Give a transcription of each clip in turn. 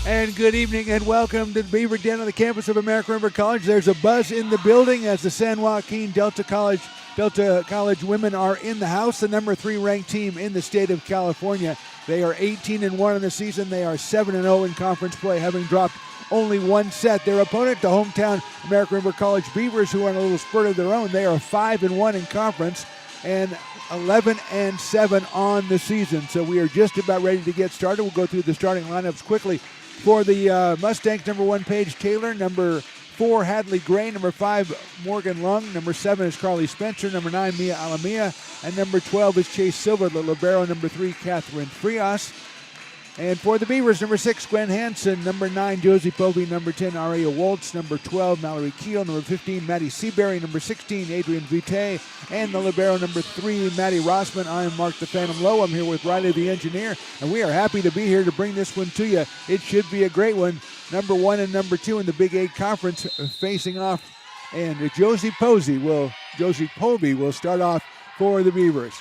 And good evening and welcome to the Beaver Den on the campus of American River College. There's a buzz in the building as the San Joaquin Delta College women are in the house, the number 3 ranked team in the state of California. They are 18-1 in the season. They are 7-0 in conference play, having dropped only one set. Their opponent, the hometown American River College Beavers, who are on a little spurt of their own, they are 5-1 in conference and 11-7 on the season. So we are just about ready to get started. We'll go through the starting lineups quickly. For the Mustangs, number 1, Paige Taylor. Number 4, Hadley Gray. Number 5, Morgan Lung. Number 7 is Carly Spencer. Number 9, Mia Alamia. And number 12 is Chase Silva. The libero, number 3, Catherine Frias. And for the Beavers, number 6, Gwen Hansen. Number 9, Josie Povey. Number 10, Aria Waltz. Number 12, Mallory Keel. Number 15, Maddie Seabury. Number 16, Adrian Vite. And the libero, number 3, Maddie Rossman. I am Mark the Phantom Lowe. I'm here with Riley the Engineer, and we are happy to be here to bring this one to you. It should be a great one. Number 1 and number 2 in the Big 8 Conference facing off, and Josie Povey will start off for the Beavers.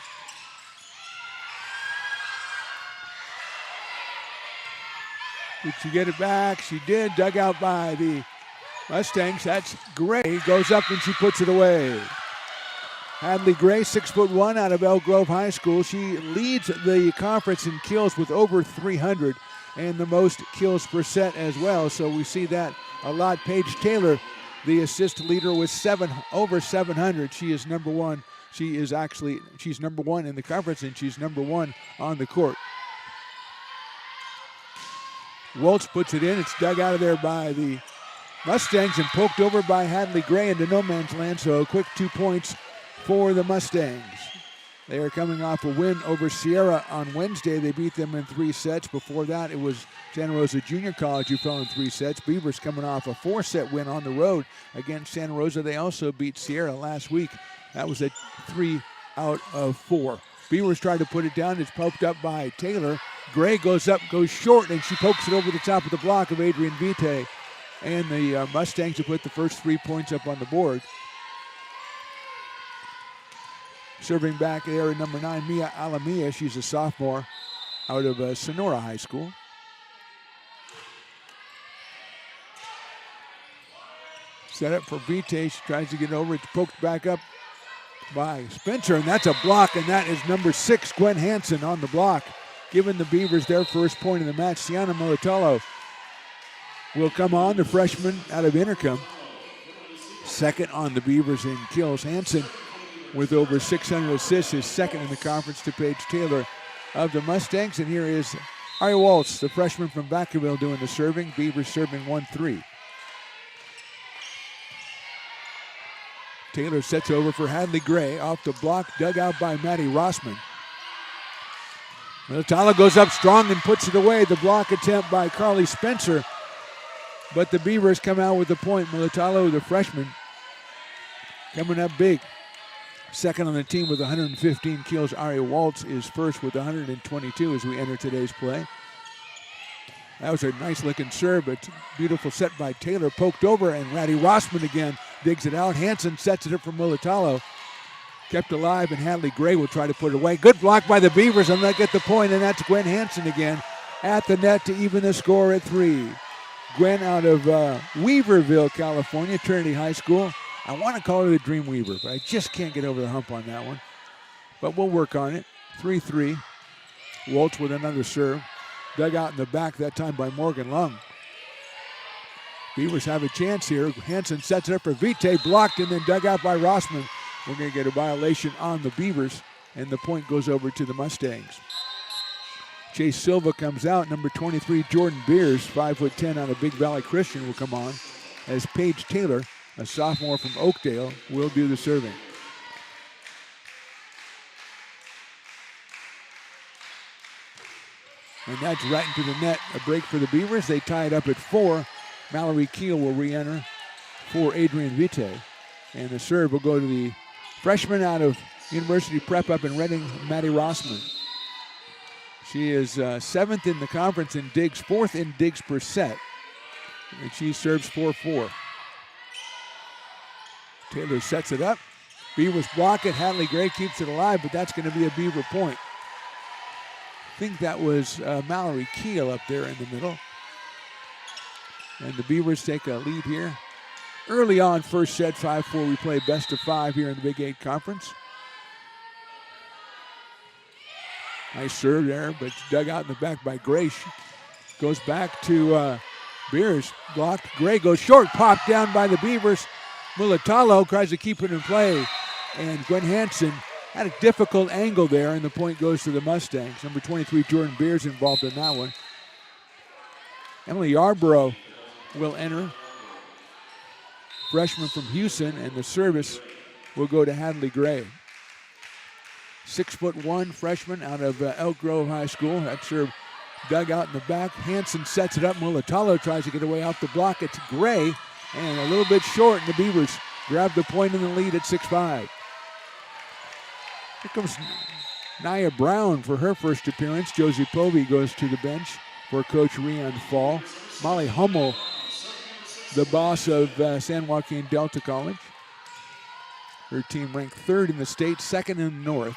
Did she get it back? She did. Dug out by the Mustangs. That's Gray. Goes up and she puts it away. Hadley Gray, 6'1", out of Elk Grove High School. She leads the conference in kills with over 300 and the most kills per set as well. So we see that a lot. Paige Taylor, the assist leader, with over 700. She is number 1. She's number 1 in the conference, and she's number 1 on the court. Waltz puts it in. It's dug out of there by the Mustangs and poked over by Hadley Gray into no man's land. So a quick 2 points for the Mustangs. They are coming off a win over Sierra on Wednesday. They beat them in 3 sets. Before that, it was Santa Rosa Junior College who fell in 3 sets. Beavers coming off a 4-set win on the road against Santa Rosa. They also beat Sierra last week. That was a 3 out of 4. Beavers try to put it down. It's poked up by Taylor. Gray goes up, goes short, and she pokes it over the top of the block of Adrian Vite. And the Mustangs have put the first 3 points up on the board. Serving back there, number 9, Mia Alamia. She's a sophomore out of Sonora High School. Set up for Vite. She tries to get over. It's poked back up by Spencer, and that's a block, and that is number 6, Gwen Hansen, on the block, giving the Beavers their first point in the match. Sienna Militello will come on, the freshman out of Intercom. Second on the Beavers in kills. Hansen, with over 600 assists, is second in the conference to Paige Taylor of the Mustangs. And here is Aria Waltz, the freshman from Vacaville, doing the serving. Beavers serving 1-3. Taylor sets over for Hadley Gray. Off the block, dug out by Maddie Rossman. Militello goes up strong and puts it away. The block attempt by Carly Spencer. But the Beavers come out with the point. Militello, the freshman, coming up big. Second on the team with 115 kills. Aria Waltz is first with 122 as we enter today's play. That was a nice-looking serve, but beautiful set by Taylor. Poked over, and Maddie Rossman again digs it out. Hansen sets it up for Militello. Kept alive, and Hadley Gray will try to put it away. Good block by the Beavers, and they get the point, and that's Gwen Hansen again at the net to even the score at 3. Gwen out of Weaverville, California, Trinity High School. I want to call her the Dream Weaver, but I just can't get over the hump on that one. But we'll work on it. 3-3. Waltz with another serve. Dug out in the back that time by Morgan Lung. Beavers have a chance here. Hansen sets it up for Vite, blocked, and then dug out by Rossman. We're going to get a violation on the Beavers, and the point goes over to the Mustangs. Chase Silva comes out. Number 23, Jordan Beers, 5'10", out of Big Valley Christian, will come on, as Paige Taylor, a sophomore from Oakdale, will do the serving. And that's right into the net. A break for the Beavers. They tie it up at 4. Mallory Keel will re-enter for Adrian Vite. And the serve will go to the freshman out of University Prep up in Reading, Maddie Rossman. She is 7th in the conference in digs, 4th in digs per set. And she serves 4-4. Taylor sets it up. Beavers block it. Hadley Gray keeps it alive, but that's going to be a Beaver point. I think that was Mallory Keel up there in the middle. And the Beavers take a lead here. Early on, first set, 5-4. We play best of 5 here in the Big 8 Conference. Nice serve there, but it's dug out in the back by Gray. Goes back to Beers. Blocked. Gray goes short. Popped down by the Beavers. Mulatalo tries to keep it in play. And Gwen Hansen had a difficult angle there, and the point goes to the Mustangs. Number 23, Jordan Beers, involved in that one. Emily Yarborough will enter. Freshman from Houston, and the service will go to Hadley Gray. 6'1" freshman out of Elk Grove High School. That serve dug out in the back. Hansen sets it up. Mulatalo tries to get away off the block. It's Gray, and a little bit short, and the Beavers grab the point in the lead at 6-5. Here comes Nia Brown for her first appearance. Josie Povey goes to the bench for Coach Rian Fall. Molly Hummel, the boss of San Joaquin Delta College. Her team ranked 3rd in the state, 2nd in the north.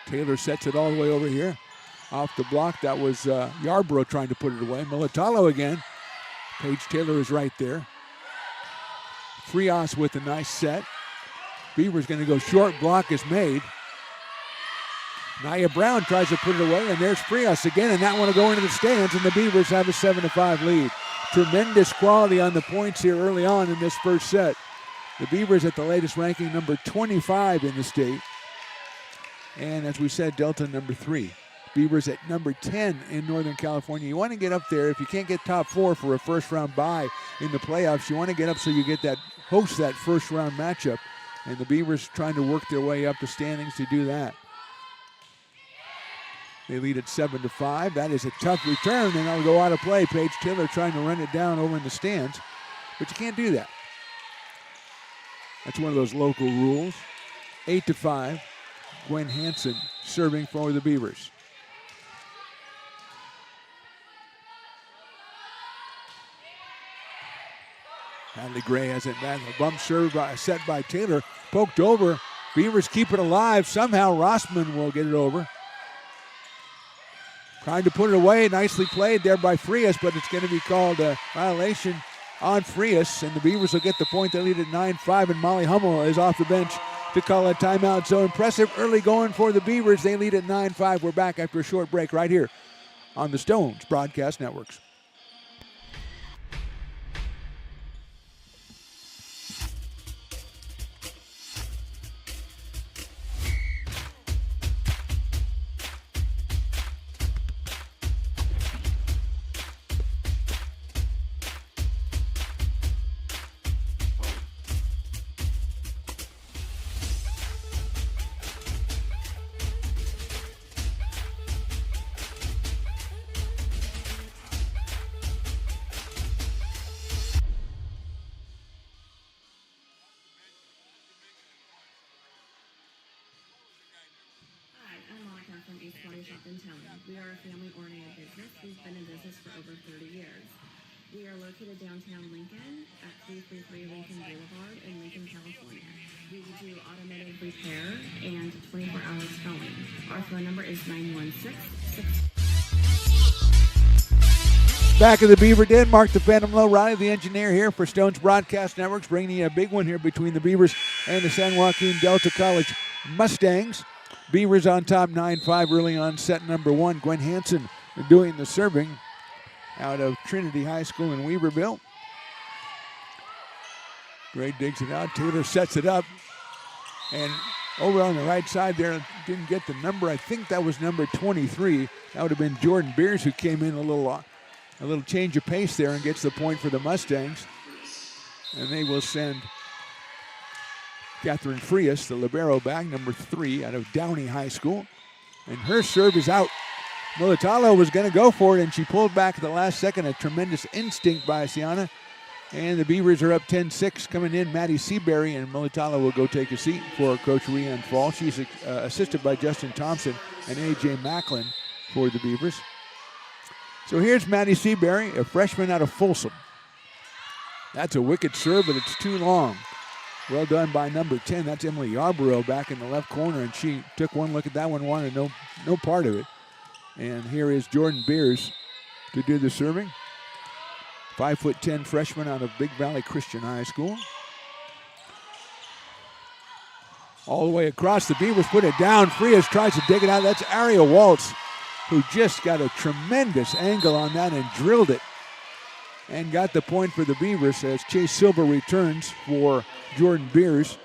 Taylor sets it all the way over here. Off the block, that was Yarborough trying to put it away. Mulatalo again. Paige Taylor is right there. Frias with a nice set. Beaver's going to go short. Block is made. Nia Brown tries to put it away, and there's Frias again, and that one will go into the stands, and the Beavers have a 7-5 lead. Tremendous quality on the points here early on in this first set. The Beavers at the latest ranking, number 25 in the state. And as we said, Delta number 3. Beavers at number 10 in Northern California. You want to get up there. If you can't get top 4 for a first-round bye in the playoffs, you want to get up so you get that, host that first-round matchup. And the Beavers trying to work their way up the standings to do that. They lead at 7-5. That is a tough return, and that'll go out of play. Paige Taylor trying to run it down over in the stands, but you can't do that. That's one of those local rules. 8-5. Gwen Hansen serving for the Beavers. Hadley Gray has it back. A bump serve set by Taylor. Poked over. Beavers keep it alive. Somehow Rossman will get it over. Trying to put it away. Nicely played there by Frias, but it's going to be called a violation on Frias, and the Beavers will get the point. They lead at 9-5, and Molly Hummel is off the bench to call a timeout. So impressive early going for the Beavers. They lead at 9-5. We're back after a short break right here on the Stones Broadcast Networks. We are a family-oriented business. We've been in business for over 30 years. We are located downtown Lincoln at 333 Lincoln Boulevard in Lincoln, California. We do automotive repair and 24-hour towing. Our phone number is 916-6. Back at the Beaver Den, Mark the Phantom Low, Riley the engineer here for Stones Broadcast Networks, bringing you a big one here between the Beavers and the San Joaquin Delta College Mustangs. Beavers on top 9-5 early on set number 1. Gwen Hansen doing the serving out of Trinity High School in Weaverville. Gray digs it out. Taylor sets it up. And over on the right side there, didn't get the number. I think that was number 23. That would have been Jordan Beers, who came in a little change of pace there and gets the point for the Mustangs. And they will send Catherine Frias, the libero, back, number 3 out of Downey High School. And her serve is out. Mulatalo was going to go for it, and she pulled back at the last second. A tremendous instinct by Sienna. And the Beavers are up 10-6 coming in. Maddie Seabury and Mulatalo will go take a seat for Coach Rian Fall. She's assisted by Justin Thompson and A.J. Macklin for the Beavers. So here's Maddie Seabury, a freshman out of Folsom. That's a wicked serve, but it's too long. Well done by number 10. That's Emily Yarborough back in the left corner, and she took one look at that one, wanted no part of it. And here is Jordan Beers to do the serving. 5'10" freshman out of Big Valley Christian High School. All the way across, the Beavers put it down. Frias tries to dig it out. That's Aria Waltz, who just got a tremendous angle on that and drilled it and got the point for the Beavers as Chase Silva returns for Jordan Beers.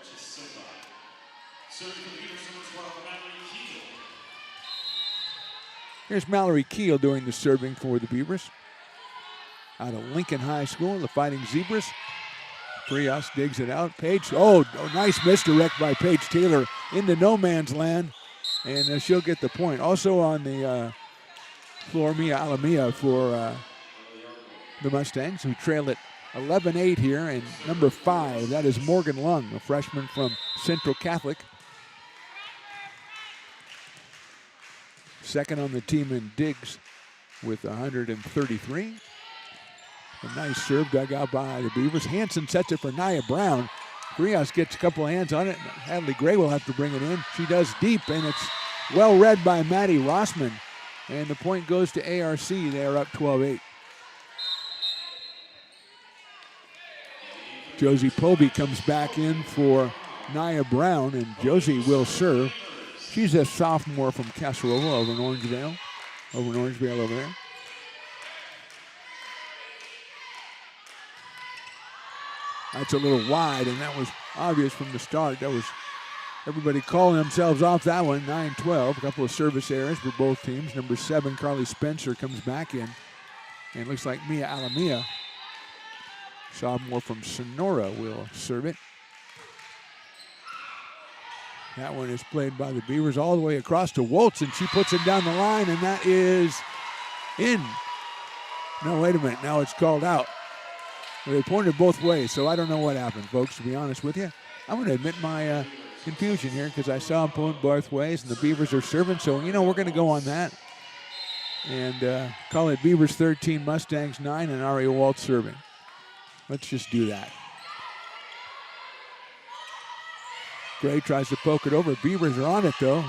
Here's Mallory Keel doing the serving for the Beavers. Out of Lincoln High School, the Fighting Zebras. Frias digs it out. Paige, nice misdirect by Paige Taylor into no man's land, and she'll get the point. Also on the floor, Mia Alamia for the Mustangs, who trail at 11-8 here, and number 5, that is Morgan Lung, a freshman from Central Catholic. Second on the team in digs with 133. A nice serve dug out by the Beavers. Hanson sets it for Nia Brown. Frias gets a couple of hands on it. Hadley Gray will have to bring it in. She does deep, and it's well read by Maddie Rossman. And the point goes to ARC. They are up 12-8. Josie Povey comes back in for Nia Brown, and Josie will serve. She's a sophomore from Casserole over in Orangevale. Over there. That's a little wide, and that was obvious from the start. That was everybody calling themselves off that one. 9-12, a couple of service errors for both teams. Number 7, Carly Spencer, comes back in. And it looks like Mia Alamia, sophomore from Sonora, will serve it. That one is played by the Beavers all the way across to Waltz, and she puts it down the line, and that is in. No, wait a minute. Now it's called out. They pointed both ways, so I don't know what happened, folks, to be honest with you. I'm going to admit my confusion here because I saw them point both ways, and the Beavers are serving, so, we're going to go on that and call it Beavers 13, Mustangs 9, and Aria Waltz serving. Let's just do that. Gray tries to poke it over. Beavers are on it, though.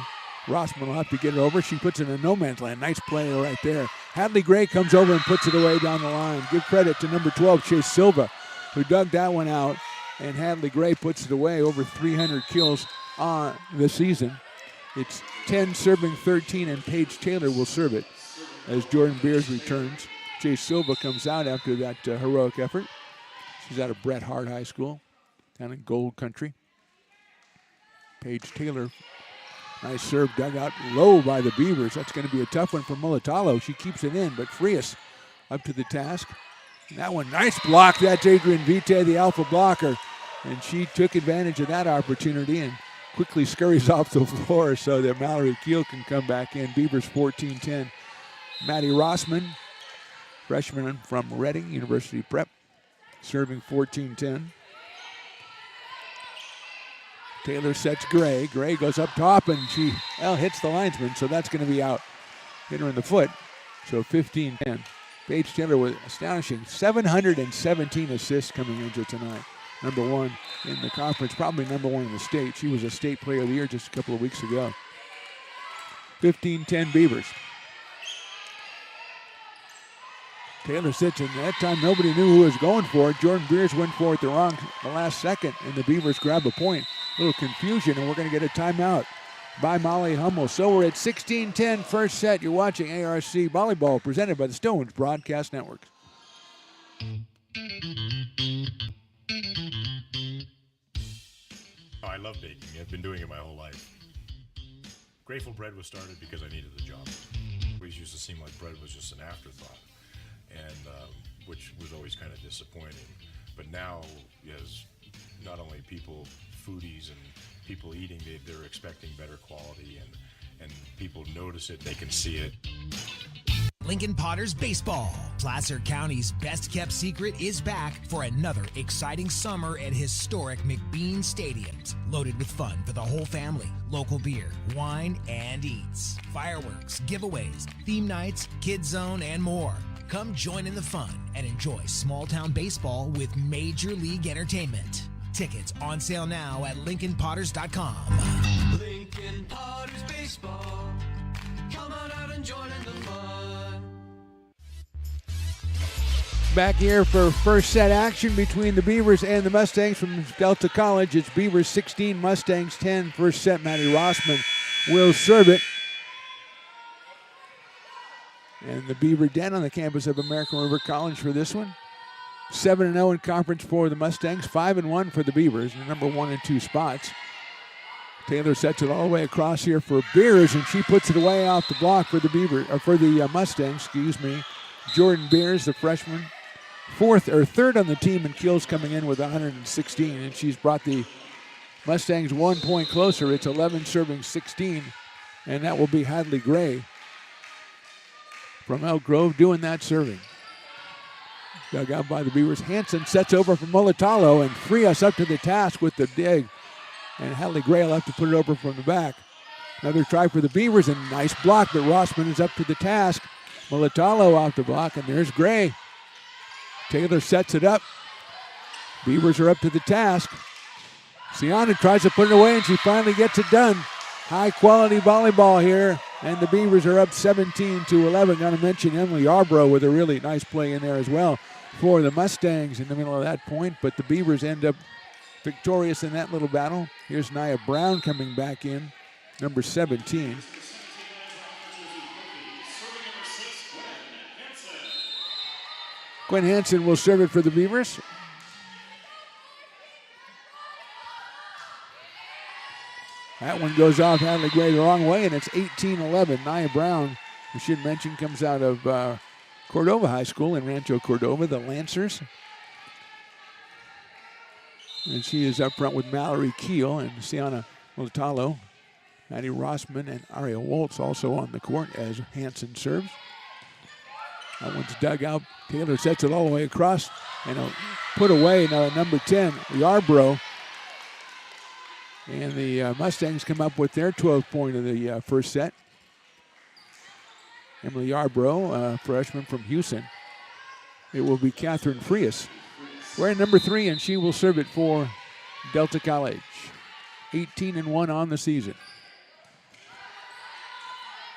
Rossman will have to get it over. She puts it in no man's land. Nice play right there. Hadley Gray comes over and puts it away down the line. Give credit to number 12, Chase Silva, who dug that one out. And Hadley Gray puts it away. Over 300 kills on the season. It's 10 serving 13, and Paige Taylor will serve it as Jordan Beers returns. Chase Silva comes out after that heroic effort. She's out of Bret Hart High School down in Gold Country. Paige Taylor, nice serve dug out low by the Beavers. That's going to be a tough one for Mulatalo. She keeps it in, but Frias up to the task. And that one, nice block. That's Adrian Vite, the alpha blocker. And she took advantage of that opportunity and quickly scurries off the floor so that Mallory Keel can come back in. Beavers 14-10. Maddie Rossman, freshman from Reading University Prep, serving 14-10. Taylor sets Gray. Gray goes up top, and she hits the linesman, so that's going to be out. Hit her in the foot, so 15-10. Paige Taylor was astonishing. 717 assists coming into tonight. Number 1 in the conference, probably number 1 in the state. She was a state player of the year just a couple of weeks ago. 15-10 Beavers. Taylor sits, and that time nobody knew who was going for it. Jordan Beers went for it the last second, and the Beavers grab a point. A little confusion, and we're going to get a timeout by Molly Hummel. So we're at 16-10 first set. You're watching ARC Volleyball presented by the Stones Broadcast Network. I love baking. I've been doing it my whole life. Grateful Bread was started because I needed the job. It always used to seem like bread was just an afterthought, and which was always kind of disappointing. But now, as not only people, foodies and people eating, they're expecting better quality, and people notice it, they can see it. Lincoln Potters Baseball. Placer County's best-kept secret is back for another exciting summer at historic McBean Stadiums. Loaded with fun for the whole family, local beer, wine, and eats. Fireworks, giveaways, theme nights, kids zone, and more. Come join in the fun and enjoy small-town baseball with Major League Entertainment. Tickets on sale now at LincolnPotters.com. Lincoln Potters Baseball. Come on out and join in the fun. Back here for first set action between the Beavers and the Mustangs from Delta College. It's Beavers 16, Mustangs 10. First set, Maddie Rossman will serve it. And the Beaver Den on the campus of American River College for this one. 7-0 in conference for the Mustangs, 5-1 for the Beavers in the number 1 and 2 spots. Taylor sets it all the way across here for Beers, and she puts it away off the block for the Mustangs, Jordan Beers, the freshman, third on the team in kills, coming in with 116, and she's brought the Mustangs 1 point closer. It's 11 serving 16, and that will be Hadley Gray from Elk Grove doing that serving. Dug out by the Beavers. Hansen sets over for Mulatalo, and Frias up to the task with the dig. And Hadley Gray will have to put it over from the back. Another try for the Beavers, and nice block, but Rossman is up to the task. Mulatalo off the block, and there's Gray. Taylor sets it up. Beavers are up to the task. Siana tries to put it away, and she finally gets it done. High-quality volleyball here, and the Beavers are up 17-11. Got to mention Emily Yarbrough with a really nice play in there as well for the Mustangs in the middle of that point, but the Beavers end up victorious in that little battle. Here's Nia Brown coming back in, number 17. Gwen Hansen will serve it for the Beavers. That one goes off Hadley Gray the wrong way, and it's 18-11. Nia Brown, we should mention, comes out of Cordova High School in Rancho Cordova, the Lancers. And she is up front with Mallory Keel and Siana Mulatalo. Maddie Rossman and Aria Waltz also on the court as Hansen serves. That one's dug out. Taylor sets it all the way across and put away now number 10, Yarbrough. And the Mustangs come up with their 12th point of the first set. Emily Yarbrough, freshman from Houston. It will be Catherine Frias wearing number 3, and she will serve it for Delta College. 18-1 on the season.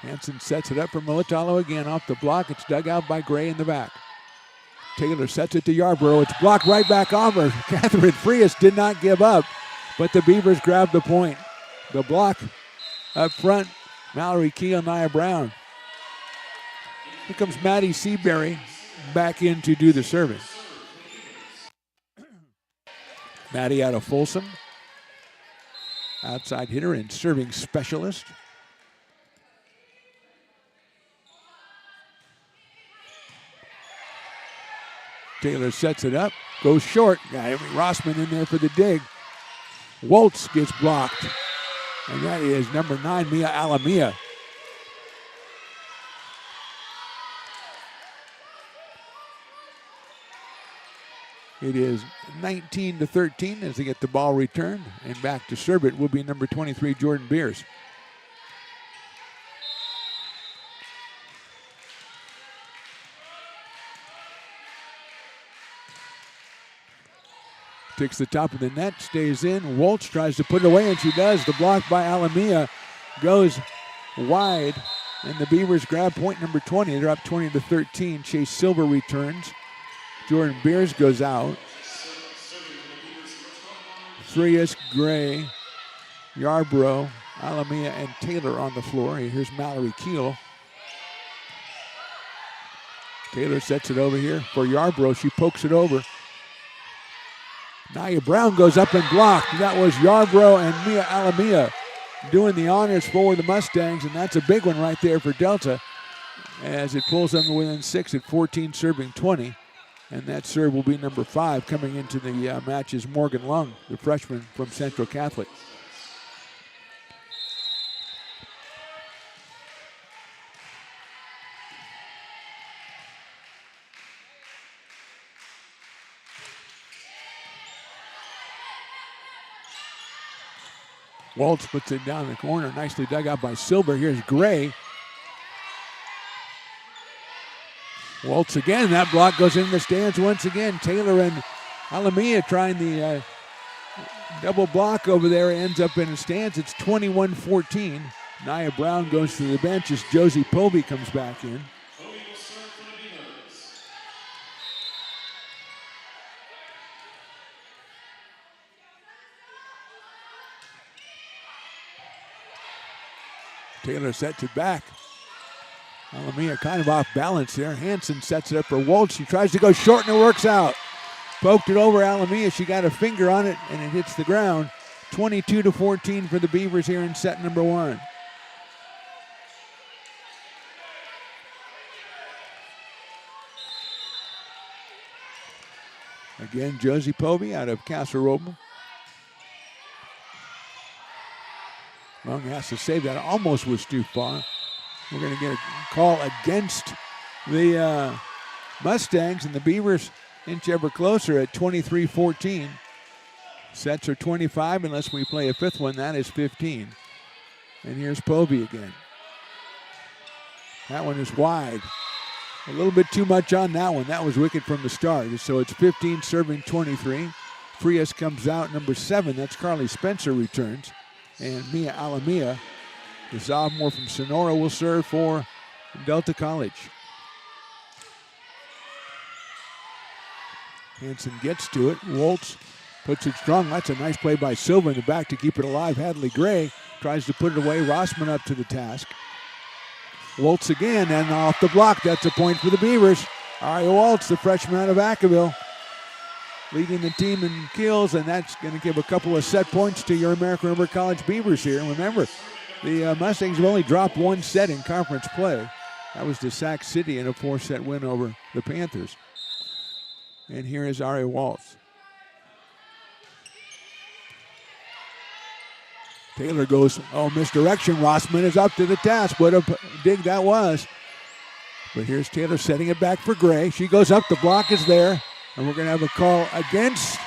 Hansen sets it up for Mulatalo again off the block. It's dug out by Gray in the back. Taylor sets it to Yarbrough. It's blocked right back off her. Catherine Frias did not give up, but the Beavers grabbed the point. The block up front, Mallory Keel, Nia Brown. Here comes Maddie Seabury back in to do the serving. Maddie out of Folsom. Outside hitter and serving specialist. Taylor sets it up, goes short. Got Rossman in there for the dig. Waltz gets blocked. And that is number 9, Mia Alamia. It is 19-13 as they get the ball returned. And back to serve it will be number 23, Jordan Beers. Takes the top of the net, stays in. Waltz tries to put it away, and she does. The block by Alamia goes wide, and the Beavers grab point number 20. They're up 20-13. Chase Silver returns. Jordan Beers goes out. Frias, Gray, Yarbrough, Alamia, and Taylor on the floor. Here's Mallory Keel. Taylor sets it over here for Yarbrough. She pokes it over. Nia Brown goes up and blocked. That was Yarbrough and Mia Alamia doing the honors for the Mustangs, and that's a big one right there for Delta as it pulls them within 6 at 14 serving 20. And that serve will be number 5 coming into the match is Morgan Lung, the freshman from Central Catholic. Waltz puts it down the corner, nicely dug out by Silver. Here's Gray. Waltz again, that block goes in the stands once again. Taylor and Alamia trying the double block over there, ends up in the stands. It's 21-14. Nia Brown goes to the bench as Josie Povey comes back in. Taylor sets it back. Alamia kind of off balance there. Hanson sets it up for Waltz. She tries to go short and it works out. Poked it over Alamia. She got a finger on it and it hits the ground. 22-14 for the Beavers here in set number 1. Again, Josie Povey out of Castle Roble. Long has to save that. Almost was too far. We're going to get a call against the Mustangs, and the Beavers inch ever closer at 23-14. Sets are 25 unless we play a fifth one. That is 15. And here's Povey again. That one is wide. A little bit too much on that one. That was wicked from the start. So it's 15 serving 23. Frias comes out, number 7. That's Carly Spencer returns. And Mia Alamia, the sophomore from Sonora, will serve for Delta College. Hanson gets to it. Waltz puts it strong. That's a nice play by Silva in the back to keep it alive. Hadley Gray tries to put it away. Rossman up to the task. Waltz again, and off the block. That's a point for the Beavers. Aria Waltz, the freshman out of Vacaville, leading the team in kills, and that's going to give a couple of set points to your American River College Beavers here. Remember, the Mustangs have only dropped one set in conference play. That was to Sac City in a 4-set win over the Panthers. And here is Aria Waltz. Taylor goes, misdirection. Rossman is up to the task. What a dig that was. But here's Taylor setting it back for Gray. She goes up. The block is there. And we're going to have a call against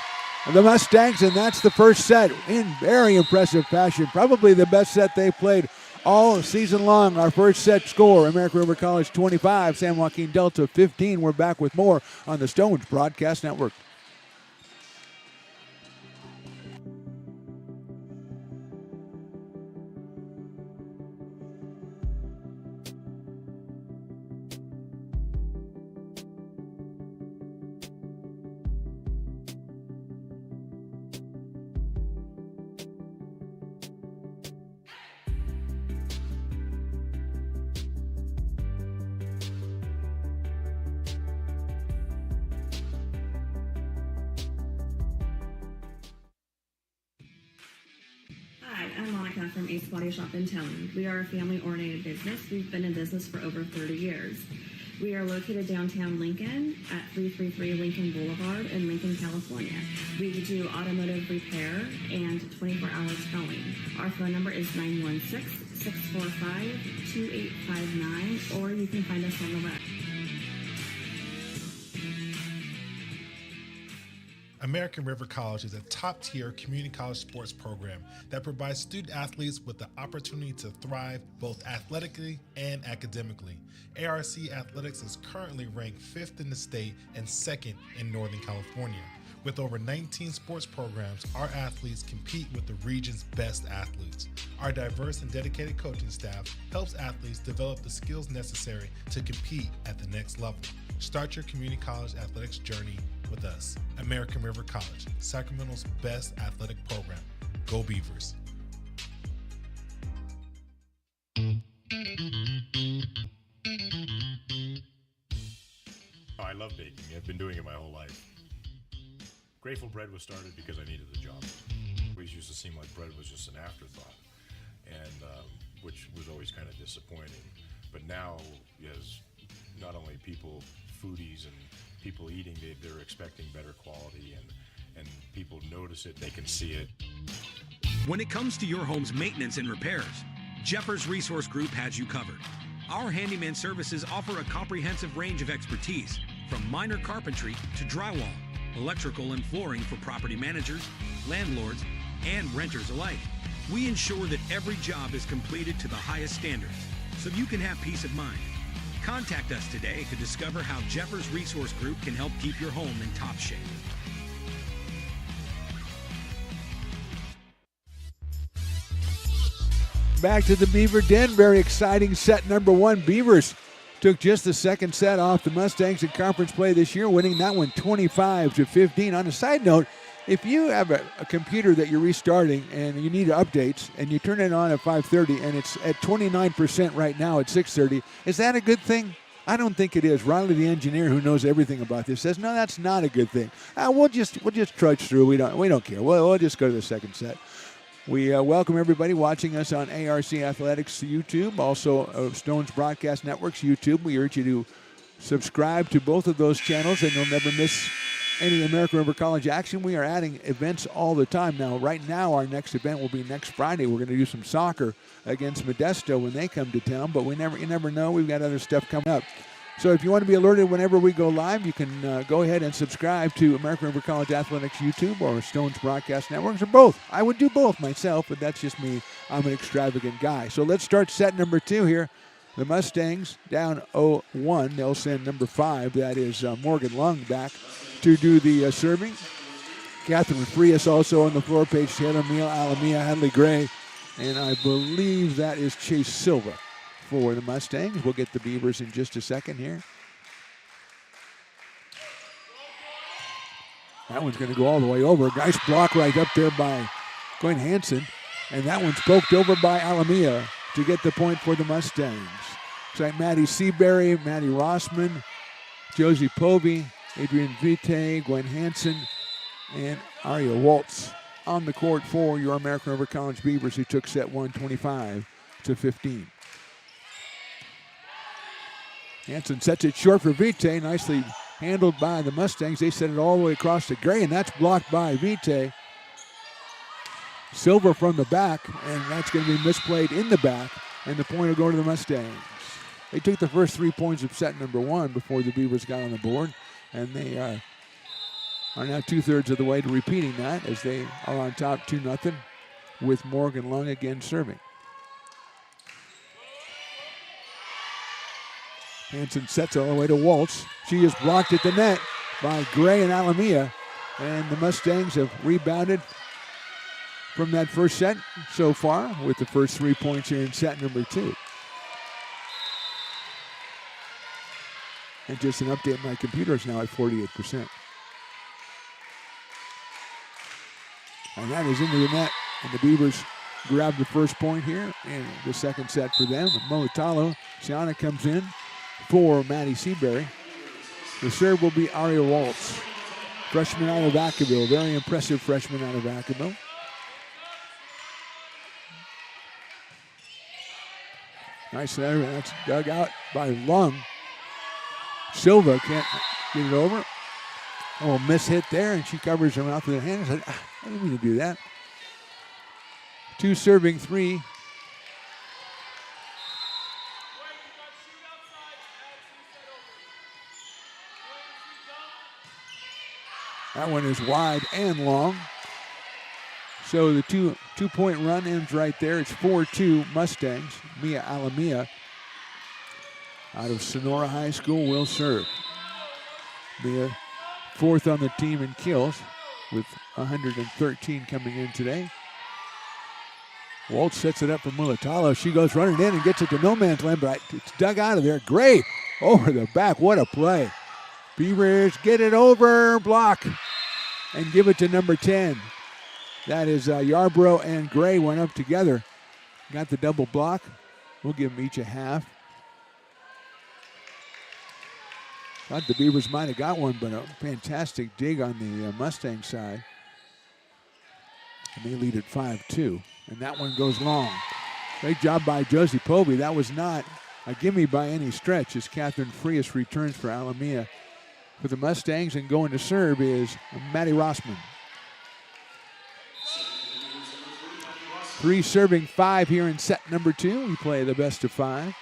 the Mustangs, and that's the first set in very impressive fashion. Probably the best set they played all season long. Our first set score, American River College 25, San Joaquin Delta 15. We're back with more on the Stones Broadcast Network. I'm Monica from Ace Body Shop in town. We are a family-oriented business. We've been in business for over 30 years. We are located downtown Lincoln at 333 Lincoln Boulevard in Lincoln, California. We do automotive repair and 24-hour towing. Our phone number is 916-645-2859, or you can find us on the web. American River College is a top-tier community college sports program that provides student-athletes with the opportunity to thrive both athletically and academically. ARC Athletics is currently ranked 5th in the state and 2nd in Northern California. With over 19 sports programs, our athletes compete with the region's best athletes. Our diverse and dedicated coaching staff helps athletes develop the skills necessary to compete at the next level. Start your community college athletics journey with us. American River College, Sacramento's best athletic program. Go Beavers. I love baking. I've been doing it my whole life. Grateful Bread was started because I needed the job. It always used to seem like bread was just an afterthought, and which was always kind of disappointing. But now, as not only people, foodies and people eating, they're expecting better quality, and people notice it, they can see it. When it comes to your home's maintenance and repairs, Jeffers Resource Group has you covered. Our handyman services offer a comprehensive range of expertise, from minor carpentry to drywall, electrical and flooring for property managers, landlords, and renters alike. We ensure that every job is completed to the highest standards, so you can have peace of mind. Contact us today to discover how Jeffers Resource Group can help keep your home in top shape. Back to the Beaver Den. Very exciting set number 1. Beavers took just the second set off the Mustangs in conference play this year, winning that one 25-15. On a side note, if you have a computer that you're restarting and you need updates and you turn it on at 5:30 and it's at 29% right now at 6:30, is that a good thing? I don't think it is. Riley, the engineer who knows everything about this, says no, that's not a good thing. We'll just trudge through. We don't care. We'll just go to the second set. We welcome everybody watching us on ARC Athletics YouTube, also Stones Broadcast Network's YouTube. We urge you to subscribe to both of those channels, and you'll never miss any American River College action. We are adding events all the time. Now, right now, our next event will be next Friday. We're going to do some soccer against Modesto when they come to town, but you never know. We've got other stuff coming up. So if you want to be alerted whenever we go live, you can go ahead and subscribe to American River College Athletics YouTube or Stones Broadcast Networks, or both. I would do both myself, but that's just me. I'm an extravagant guy. So let's start set number 2 here. The Mustangs down 0-1. They'll send number 5. That is Morgan Lung back to do the serving. Catherine Frias also on the floor. Paige Taylor, Mia Alamia, Hadley Gray, and I believe that is Chase Silva for the Mustangs. We'll get the Beavers in just a second here. That one's going to go all the way over. Nice block right up there by Gwen Hansen, and that one's poked over by Alamia to get the point for the Mustangs. It's like Maddie Seabury, Maddie Rossman, Josie Povey, Adrian Vite, Gwen Hansen, and Aria Waltz on the court for your American River College Beavers, who took set 1 25-15. Hansen sets it short for Vite, nicely handled by the Mustangs. They set it all the way across to Gray, and that's blocked by Vite. Silver from the back, and that's going to be misplayed in the back, and the point will go to the Mustangs. They took the first 3 points of set number 1 before the Beavers got on the board, and they are now 2/3 of the way to repeating that as they are on top 2-0 with Morgan Lung again serving. Hansen sets all the way to Waltz. She is blocked at the net by Gray and Alamia, and the Mustangs have rebounded from that first set so far with the first 3 points here in set number 2. And just an update, my computer is now at 48%. And that is into the net, and the Beavers grab the first point here in the second set for them. Molitalo, Siana comes in for Maddie Seabury. The serve will be Aria Waltz, freshman out of Vacaville, very impressive freshman out of Vacaville. Nice serve, and that's dug out by Lung. Silva can't get it over. Oh, miss hit there, and she covers her mouth with her hands. I didn't mean to do that. 2 serving 3. That one is wide and long. So the two-point run ends right there. It's 4-2 Mustangs. Mia Alamia out of Sonora High School will serve. Mia 4th on the team in kills with 113 coming in today. Waltz sets it up for Mulatalo. She goes running in and gets it to no man's land, but it's dug out of there. Gray over the back. What a play. Beavers get it over, block, and give it to number 10. That is Yarbrough and Gray went up together. Got the double block. We'll give them each a half. Thought the Beavers might have got one, but a fantastic dig on the Mustang side. And they lead at 5-2. And that one goes long. Great job by Josie Povey. That was not a gimme by any stretch as Catherine Frias returns for Alamia. For the Mustangs, and going to serve is Maddie Rossman. 3 serving 5 here in set number 2. We play the best of 5.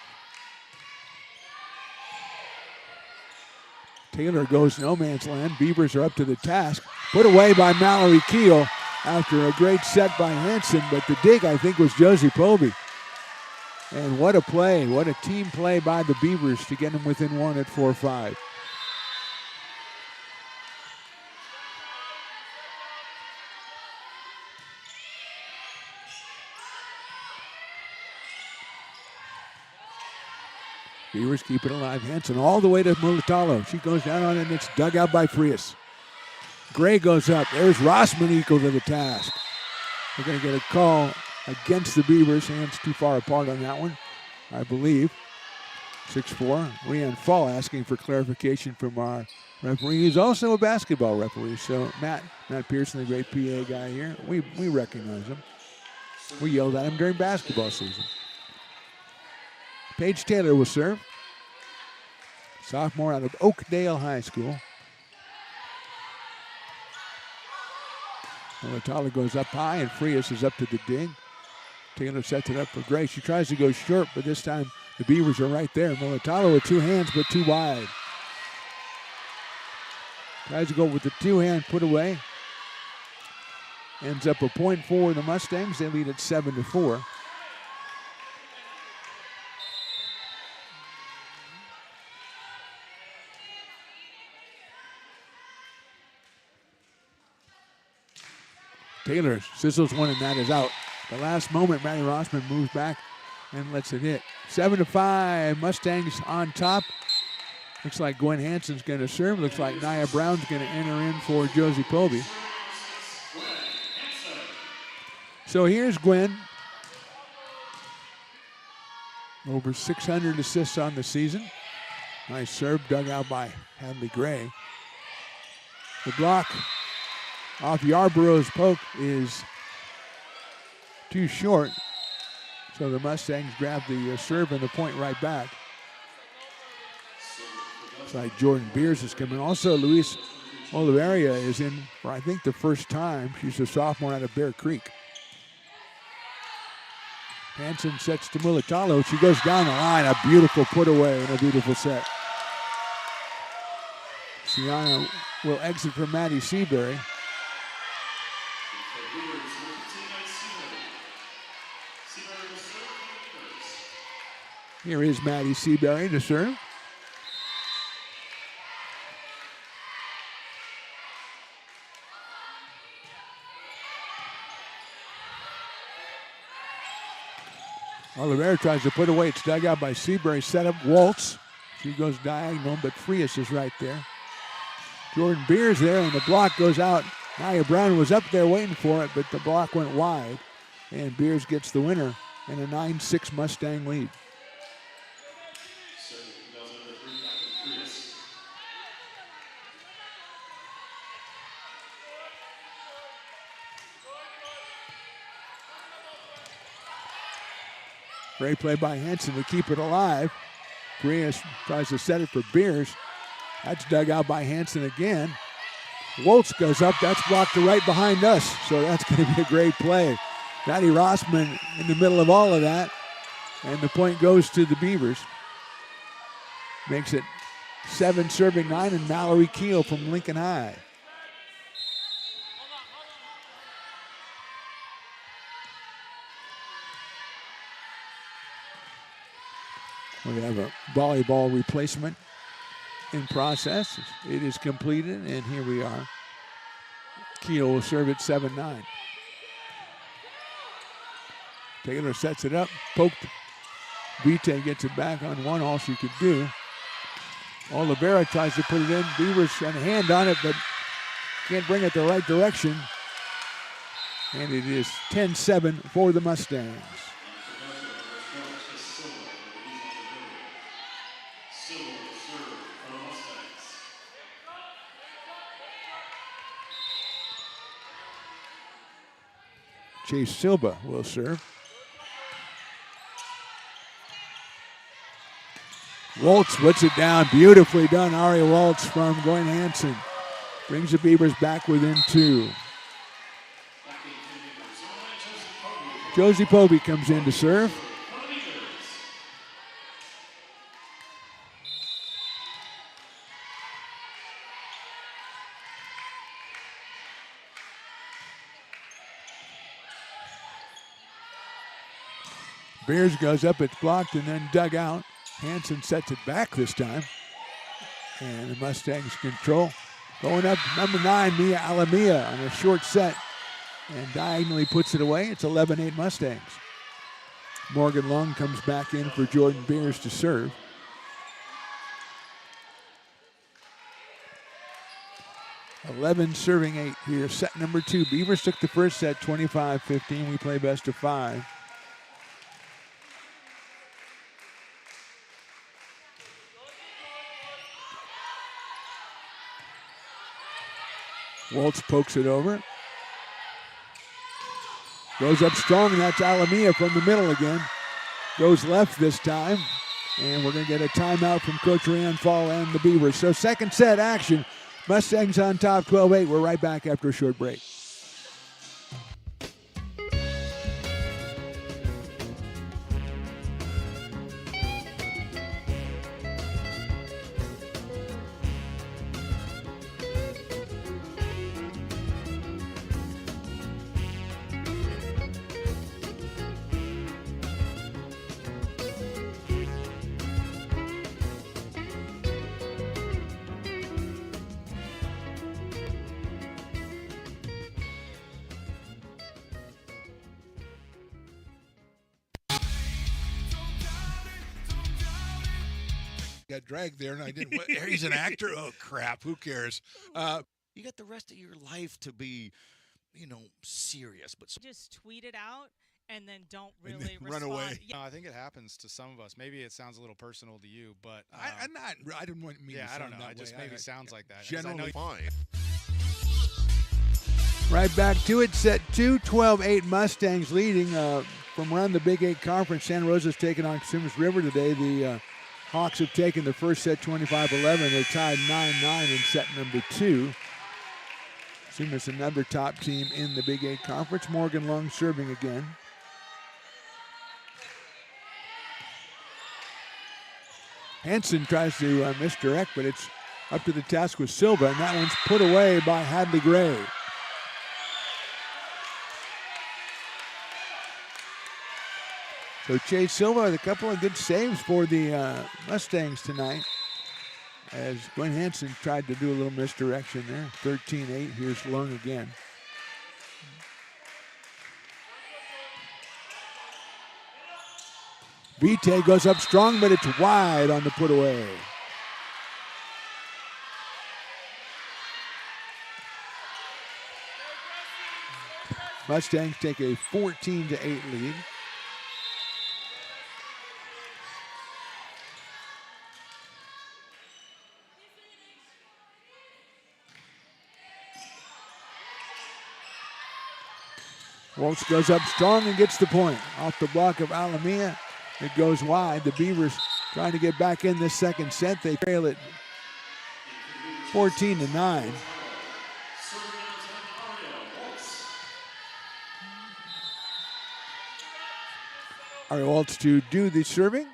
Taylor goes no man's land. Beavers are up to the task. Put away by Mallory Keel after a great set by Hansen, but the dig, I think, was Josie Povey. And what a play. What a team play by the Beavers to get them within 1 at 4-5. Beavers keep it alive. Hansen all the way to Mulatalo. She goes down on it, and it's dug out by Frias. Gray goes up. There's Rossman equal to the task. We're going to get a call against the Beavers. Hands too far apart on that one, I believe. 6'4". Rian Fall asking for clarification from our referee. He's also a basketball referee. So Matt Pearson, the great PA guy here, we recognize him. We yelled at him during basketball season. Paige Taylor will serve. Sophomore out of Oakdale High School. Mulatalo goes up high, and Frias is up to the dig. Taylor sets it up for Gray. She tries to go short, but this time the Beavers are right there. Mulatalo with two hands, but too wide. Tries to go with the two-hand put away. Ends up a point for the Mustangs. They lead at 7-4. Taylor sizzles one, and that is out. The last moment, Maddie Rossman moves back and lets it hit. 7-5, Mustangs on top. Looks like Gwen Hansen's going to serve. Looks like Nia Brown's going to enter in for Josie Povey. So here's Gwen. Over 600 assists on the season. Nice serve dug out by Hadley Gray. The block off Yarborough's poke is too short. So the Mustangs grab the serve and the point right back. Looks like Jordan Beers is coming. Also, Luis Oliveria is in for, I think, the first time. She's a sophomore out of Bear Creek. Hansen sets to Mulatalo. She goes down the line. A beautiful put away and a beautiful set. Sienna will exit for Maddie Seabury. Here is Maddie Seabury to serve. Oliveira tries to put away. It's dug out by Seabury. Set up Waltz. She goes diagonal, but Frias is right there. Jordan Beers there, and the block goes out. Nia Brown was up there waiting for it, but the block went wide. And Beers gets the winner and a 9-6 Mustang lead. Great play by Hansen to keep it alive. Frias tries to set it for Beers. That's dug out by Hansen again. Waltz goes up. That's blocked to right behind us. So that's going to be a great play. Maddie Rossman in the middle of all of that. And the point goes to the Beavers. Makes it 7 serving 9, and Mallory Keel from Lincoln High. We have a volleyball replacement in process. It is completed, and here we are. Keel will serve at 7-9. Taylor sets it up, poked. Vite gets it back on one, all she could do. Oliveira tries to put it in. Beavers got a hand on it, but can't bring it the right direction. And it is 10-7 for the Mustangs. Chase Silva will serve. Waltz puts it down. Beautifully done, Aria Waltz from Gwen Hansen. Brings the Beavers back within 2. Josie Povey comes in to serve. Beers goes up, it's blocked and then dug out. Hansen sets it back this time. And the Mustangs control. Going up, number 9, Mia Alamia on a short set. And diagonally puts it away. It's 11-8 Mustangs. Morgan Long comes back in for Jordan Beers to serve. 11 serving 8 here. Set number 2. Beavers took the first set 25-15. We play best of 5. Waltz pokes it over. Goes up strong, and that's Alamia from the middle again. Goes left this time. And we're going to get a timeout from Coach Ryan Fall and the Beavers. So second set action. Mustangs on top 12-8. We're right back after a short break. Got dragged there, and I didn't. He's an actor. Oh crap! Who cares? You got the rest of your life to be, serious. But just tweet it out and then don't And really then run respond. away. Yeah. No, I think it happens to some of us. Maybe it sounds a little personal to you, but I'm not. I didn't want me. yeah, to I don't sound know. that It just way. maybe sounds like that. 'Cause Generally fine. Right back to it. Set 2, 12-8 Mustangs leading from around the Big 8 Conference. Santa Rosa's taking on Casimas River today. The Hawks have taken the first set 25-11. They're tied 9-9 in set number 2. Casimas another top team in the Big 8 Conference. Morgan Lung serving again. Hansen tries to misdirect, but it's up to the task with Silva, and that one's put away by Hadley Gray. So Chase Silva with a couple of good saves for the Mustangs tonight, as Gwen Hansen tried to do a little misdirection there. 13-8, here's Lung again. Vite goes up strong, but it's wide on the put away. Mustangs take a 14-8 lead. Waltz goes up strong and gets the point. Off the block of Alamia, it goes wide. The Beavers trying to get back in this second set. They trail it 14-9. Ari Waltz to do the serving.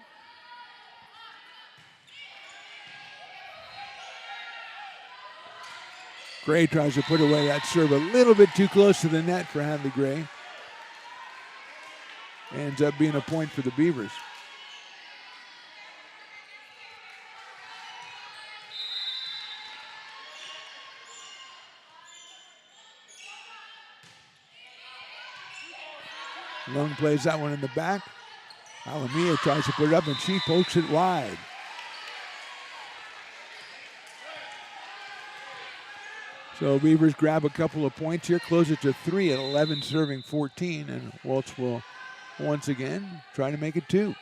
Gray tries to put away that serve a little bit too close to the net for Hadley Gray. Ends up being a point for the Beavers. Lung plays that one in the back. Alamia tries to put it up, and she pokes it wide. So Beavers grab a couple of points here, close it to 3 at 11, serving 14, and Waltz will once again try to make it 2.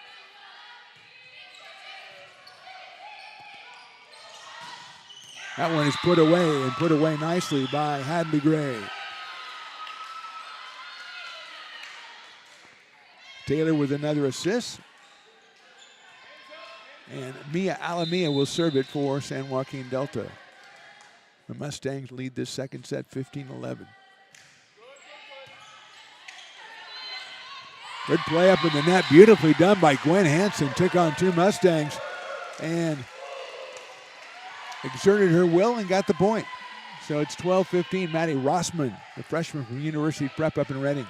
That one is put away, and put away nicely by Hadley Gray. Taylor with another assist. And Mia Alamia will serve it for San Joaquin Delta. The Mustangs lead this second set 15-11. Good play up in the net, beautifully done by Gwen Hansen. Took on 2 Mustangs and exerted her will and got the point. So it's 12-15. Maddie Rossman, the freshman from University Prep up in Reading.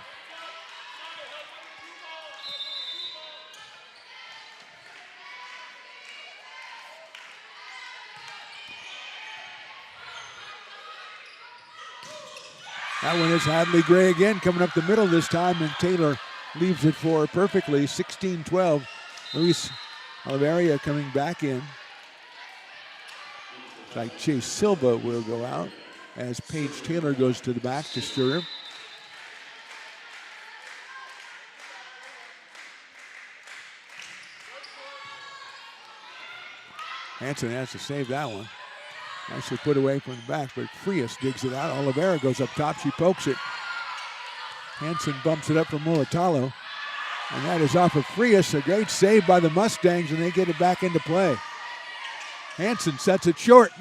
That one is Hadley Gray again, coming up the middle this time, and Taylor leaves it for her perfectly, 16-12. Luis Oliveria coming back in. Looks like Chase Silva will go out. as Paige Taylor goes to the back to serve. Hanson has to save that one. Nicely put away from the back, but Frias digs it out. Oliveira goes up top. She pokes it. Hanson bumps it up for Mulatalo. And that is off of Frias. A great save by the Mustangs, and they get it back into play. Hanson sets it short.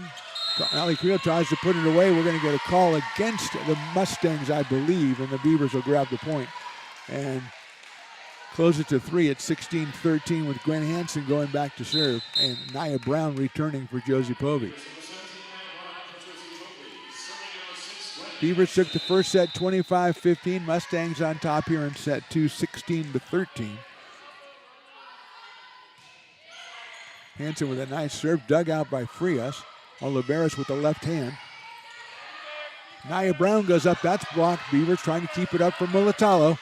Ali Creel tries to put it away. We're going to get a call against the Mustangs, I believe, and the Beavers will grab the point and close it to 3 at 16-13 with Gwen Hanson going back to serve and Nia Brown returning for Josie Povey. Beavers took the first set 25-15. Mustangs on top here in set 2, 16-13. Hanson with a nice serve, dug out by Frias. Oliveras with the left hand. Nia Brown goes up, that's blocked. Beavers trying to keep it up for Mulatalo.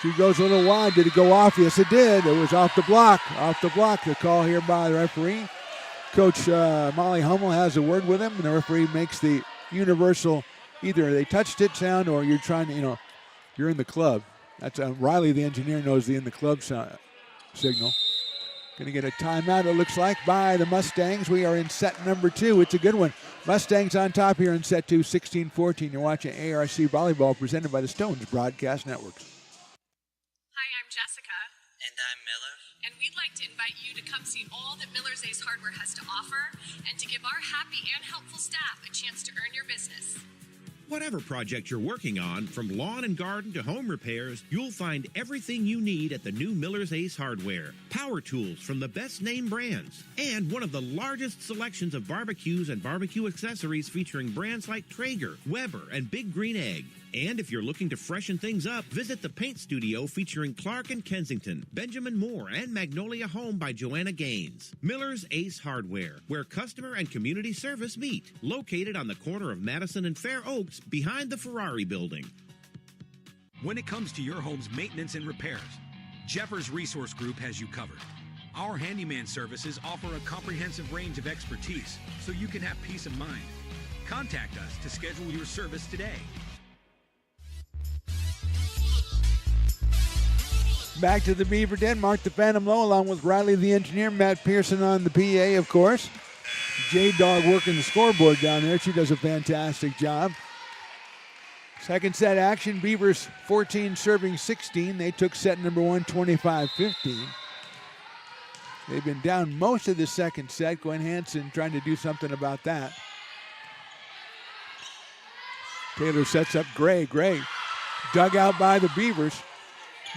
She goes a little wide. Did it go off? Yes, it did. It was off the block. Off the block. The call here by the referee. Coach Molly Hummel has a word with him, and the referee makes the universal, either they touched it sound or you're trying to, you're in the club. That's Riley, the engineer, knows the in the club signal. Going to get a timeout, it looks like, by the Mustangs. We are in set number 2. It's a good one. Mustangs on top here in set 2, 16-14. You're watching ARC Volleyball presented by the Stones Broadcast Networks. Hi, I'm Jessica. And I'm Miller. And we'd like to invite you to come see all that Miller's Ace Hardware has to offer and to give our happy and helpful staff a chance to earn your business. Whatever project you're working on, from lawn and garden to home repairs, you'll find everything you need at the new Miller's Ace Hardware. Power tools from the best name brands, and one of the largest selections of barbecues and barbecue accessories featuring brands like Traeger, Weber, and Big Green Egg. And if you're looking to freshen things up, visit the paint studio featuring Clark and Kensington, Benjamin Moore, and Magnolia Home by Joanna Gaines. Miller's Ace Hardware, where customer and community service meet. Located on the corner of Madison and Fair Oaks, behind the Ferrari building. When it comes to your home's maintenance and repairs, Jeffers Resource Group has you covered. Our handyman services offer a comprehensive range of expertise, so you can have peace of mind. Contact us to schedule your service today. Back to the Beaver Den. Mark the Phantom Low along with Riley the engineer. Matt Pearson on the PA, of course. J-Dog working the scoreboard down there. She does a fantastic job. Second set action. Beavers 14 serving 16. They took set number 1 25-15. They've been down most of the second set. Gwen Hanson trying to do something about that. Taylor sets up Gray. Gray dug out by the Beavers.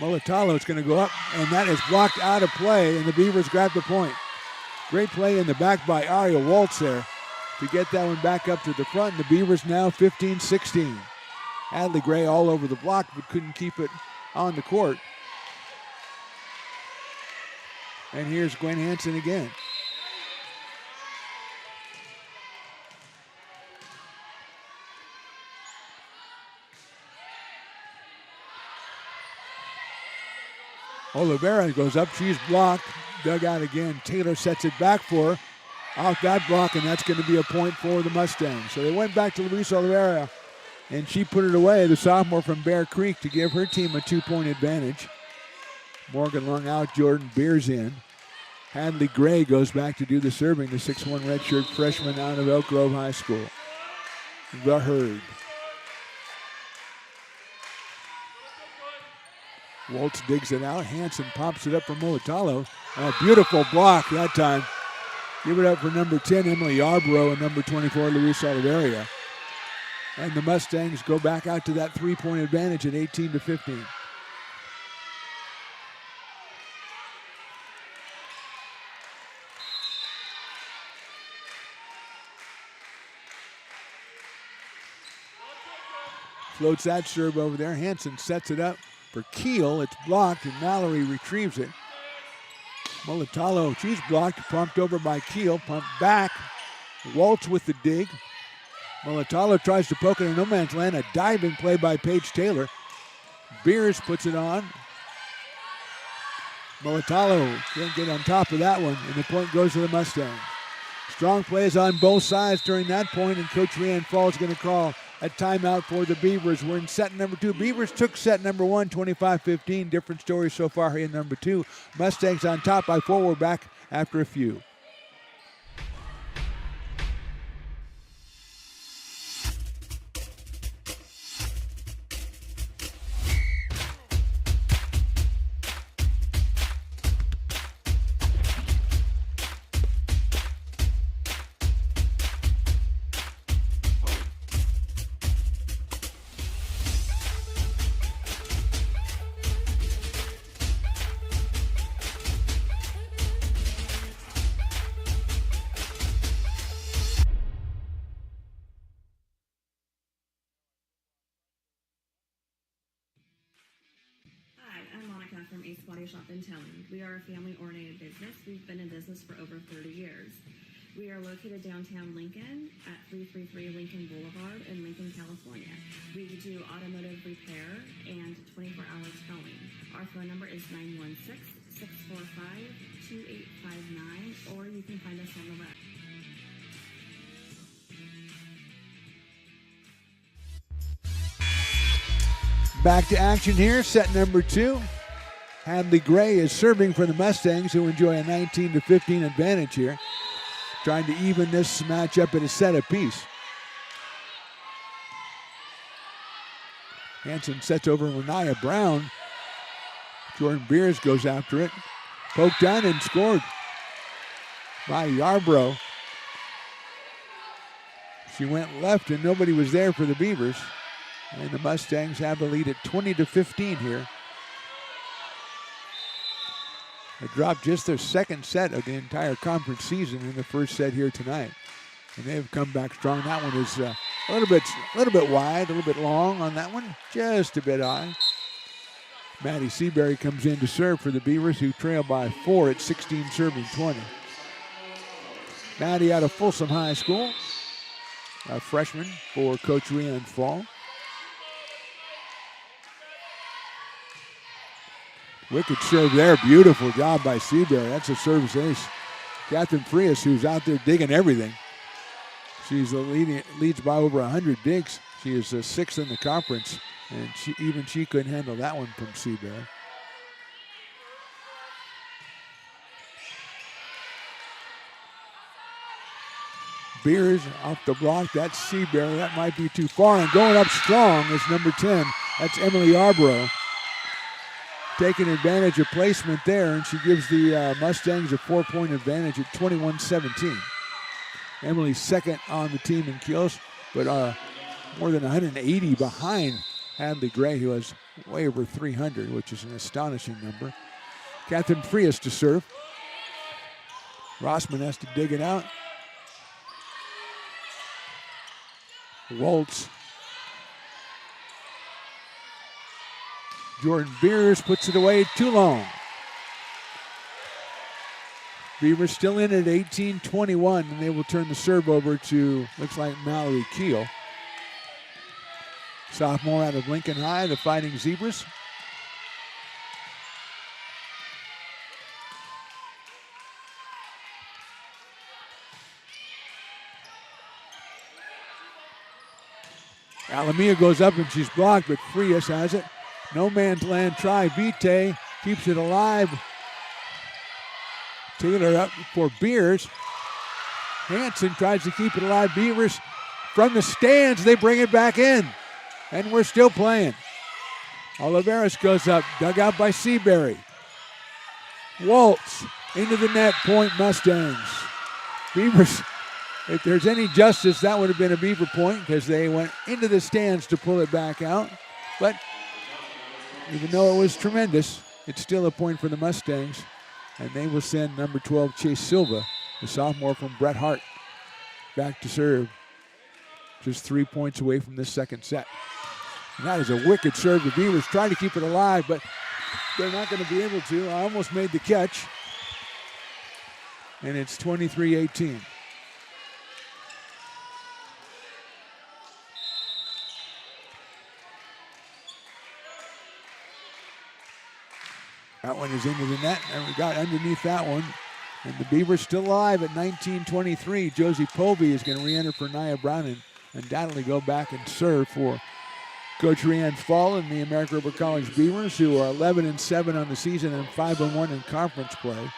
Mulatalo's going to go up, and that is blocked out of play, and the Beavers grab the point. Great play in the back by Aria Waltz there to get that one back up to the front, and the Beavers now 15-16. Adley Gray all over the block, but couldn't keep it on the court. And here's Gwen Hanson again. Oliveira goes up, she's blocked, dug out again. Taylor sets it back for her, off that block, and that's going to be a point for the Mustangs. So they went back to Luis Oliveira, and she put it away, the sophomore from Bear Creek, to give her team a 2-point advantage. Morgan Lung out, Jordan Beers in. Hadley Gray goes back to do the serving, the 6'1" redshirt freshman out of Elk Grove High School. The Herd. Waltz digs it out. Hanson pops it up for Mulatalo. A beautiful block that time. Give it up for number 10, Emily Yarborough, and number 24, Luis Oliveira. And the Mustangs go back out to that 3-point advantage at 18-15. Floats that serve over there. Hanson sets it up for Keel. It's blocked, and Mallory retrieves it. Mulatalo, she's blocked, pumped over by Keel, pumped back. Waltz with the dig. Mulatalo tries to poke it in no man's land. A diving play by Paige Taylor. Beers puts it on. Mulatalo can't get on top of that one, and the point goes to the Mustangs. Strong plays on both sides during that point, and Coach Rand Fall is going to call a timeout for the Beavers. We're in set number 2. Beavers took set number 1, 25-15. Different story so far in number 2. Mustangs on top by 4. We're back after a few. From Ace Body Shop in Towing. We are a family-oriented business. We've been in business for over 30 years. We are located downtown Lincoln at 333 Lincoln Boulevard in Lincoln, California. We do automotive repair and 24-hour towing. Our phone number is 916-645-2859, or you can find us on the web. Back to action here, set number 2. Hadley Gray is serving for the Mustangs, who enjoy a 19-15 advantage here. Trying to even this match up at a set apiece. Hanson sets over Renaya Brown. Jordan Beers goes after it. Poked on and scored by Yarbrough. She went left and nobody was there for the Beavers. And the Mustangs have a lead at 20-15 here. They dropped just their second set of the entire conference season in the first set here tonight. And they've come back strong. That one is a little bit wide, a little bit long on that one. Just a bit high. Maddie Seabury comes in to serve for the Beavers, who trail by 4 at 16 serving 20. Maddie out of Folsom High School. A freshman for Coach Rand Fall. Wicked serve there. Beautiful job by Seabury. That's a service ace. Catherine Frias, who's out there digging everything. She's leads by over 100 digs. She is 6th in the conference, and she couldn't handle that one from Seabury. Beers off the block. That's Seabury. That might be too far. And going up strong is number 10. That's Emily Yarbrough. Taking advantage of placement there, and she gives the Mustangs a 4-point advantage at 21-17. Emily's second on the team in kills, but more than 180 behind Hadley Gray, who has way over 300, which is an astonishing number. Catherine Frias to serve. Rossman has to dig it out. Waltz. Jordan Beers puts it away too long. Beavers still in at 18-21, and they will turn the serve over to, looks like, Mallory Keel. Sophomore out of Lincoln High, the Fighting Zebras. Alamia goes up and she's blocked, but Frias has it. No man's land try. Vite keeps it alive. Taylor up for Beers. Hanson tries to keep it alive. Beavers from the stands, they bring it back in. And we're still playing. Oliveras goes up, dug out by Seabury. Waltz into the net, point Mustangs. Beavers, if there's any justice, that would have been a Beaver point because they went into the stands to pull it back out. But even though it was tremendous, it's still a point for the Mustangs. And they will send number 12, Chase Silva, the sophomore from Bret Hart, back to serve. Just 3 points away from this second set. And that is a wicked serve. The Beavers try to keep it alive, but they're not going to be able to. I almost made the catch. And it's 23-18. That one is into the net, and we got underneath that one. And the Beavers still alive at 19-23. Josie Povey is going to re-enter for Nia Brown and undoubtedly go back and serve for Coach Rhiann Fall and the American River College Beavers, who are 11-7 on the season and 5-1 in conference play.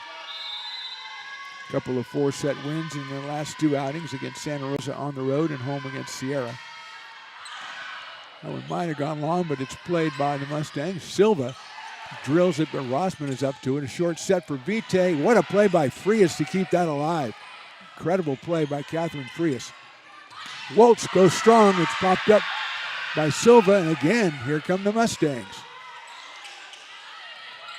A couple of 4-set wins in their last two outings against Santa Rosa on the road and home against Sierra. That one might have gone long, but it's played by the Mustangs. Silva drills it, but Rossman is up to it. A short set for Vite. What a play by Frias to keep that alive. Incredible play by Catherine Frias. Waltz goes strong. It's popped up by Silva, and again, here come the Mustangs.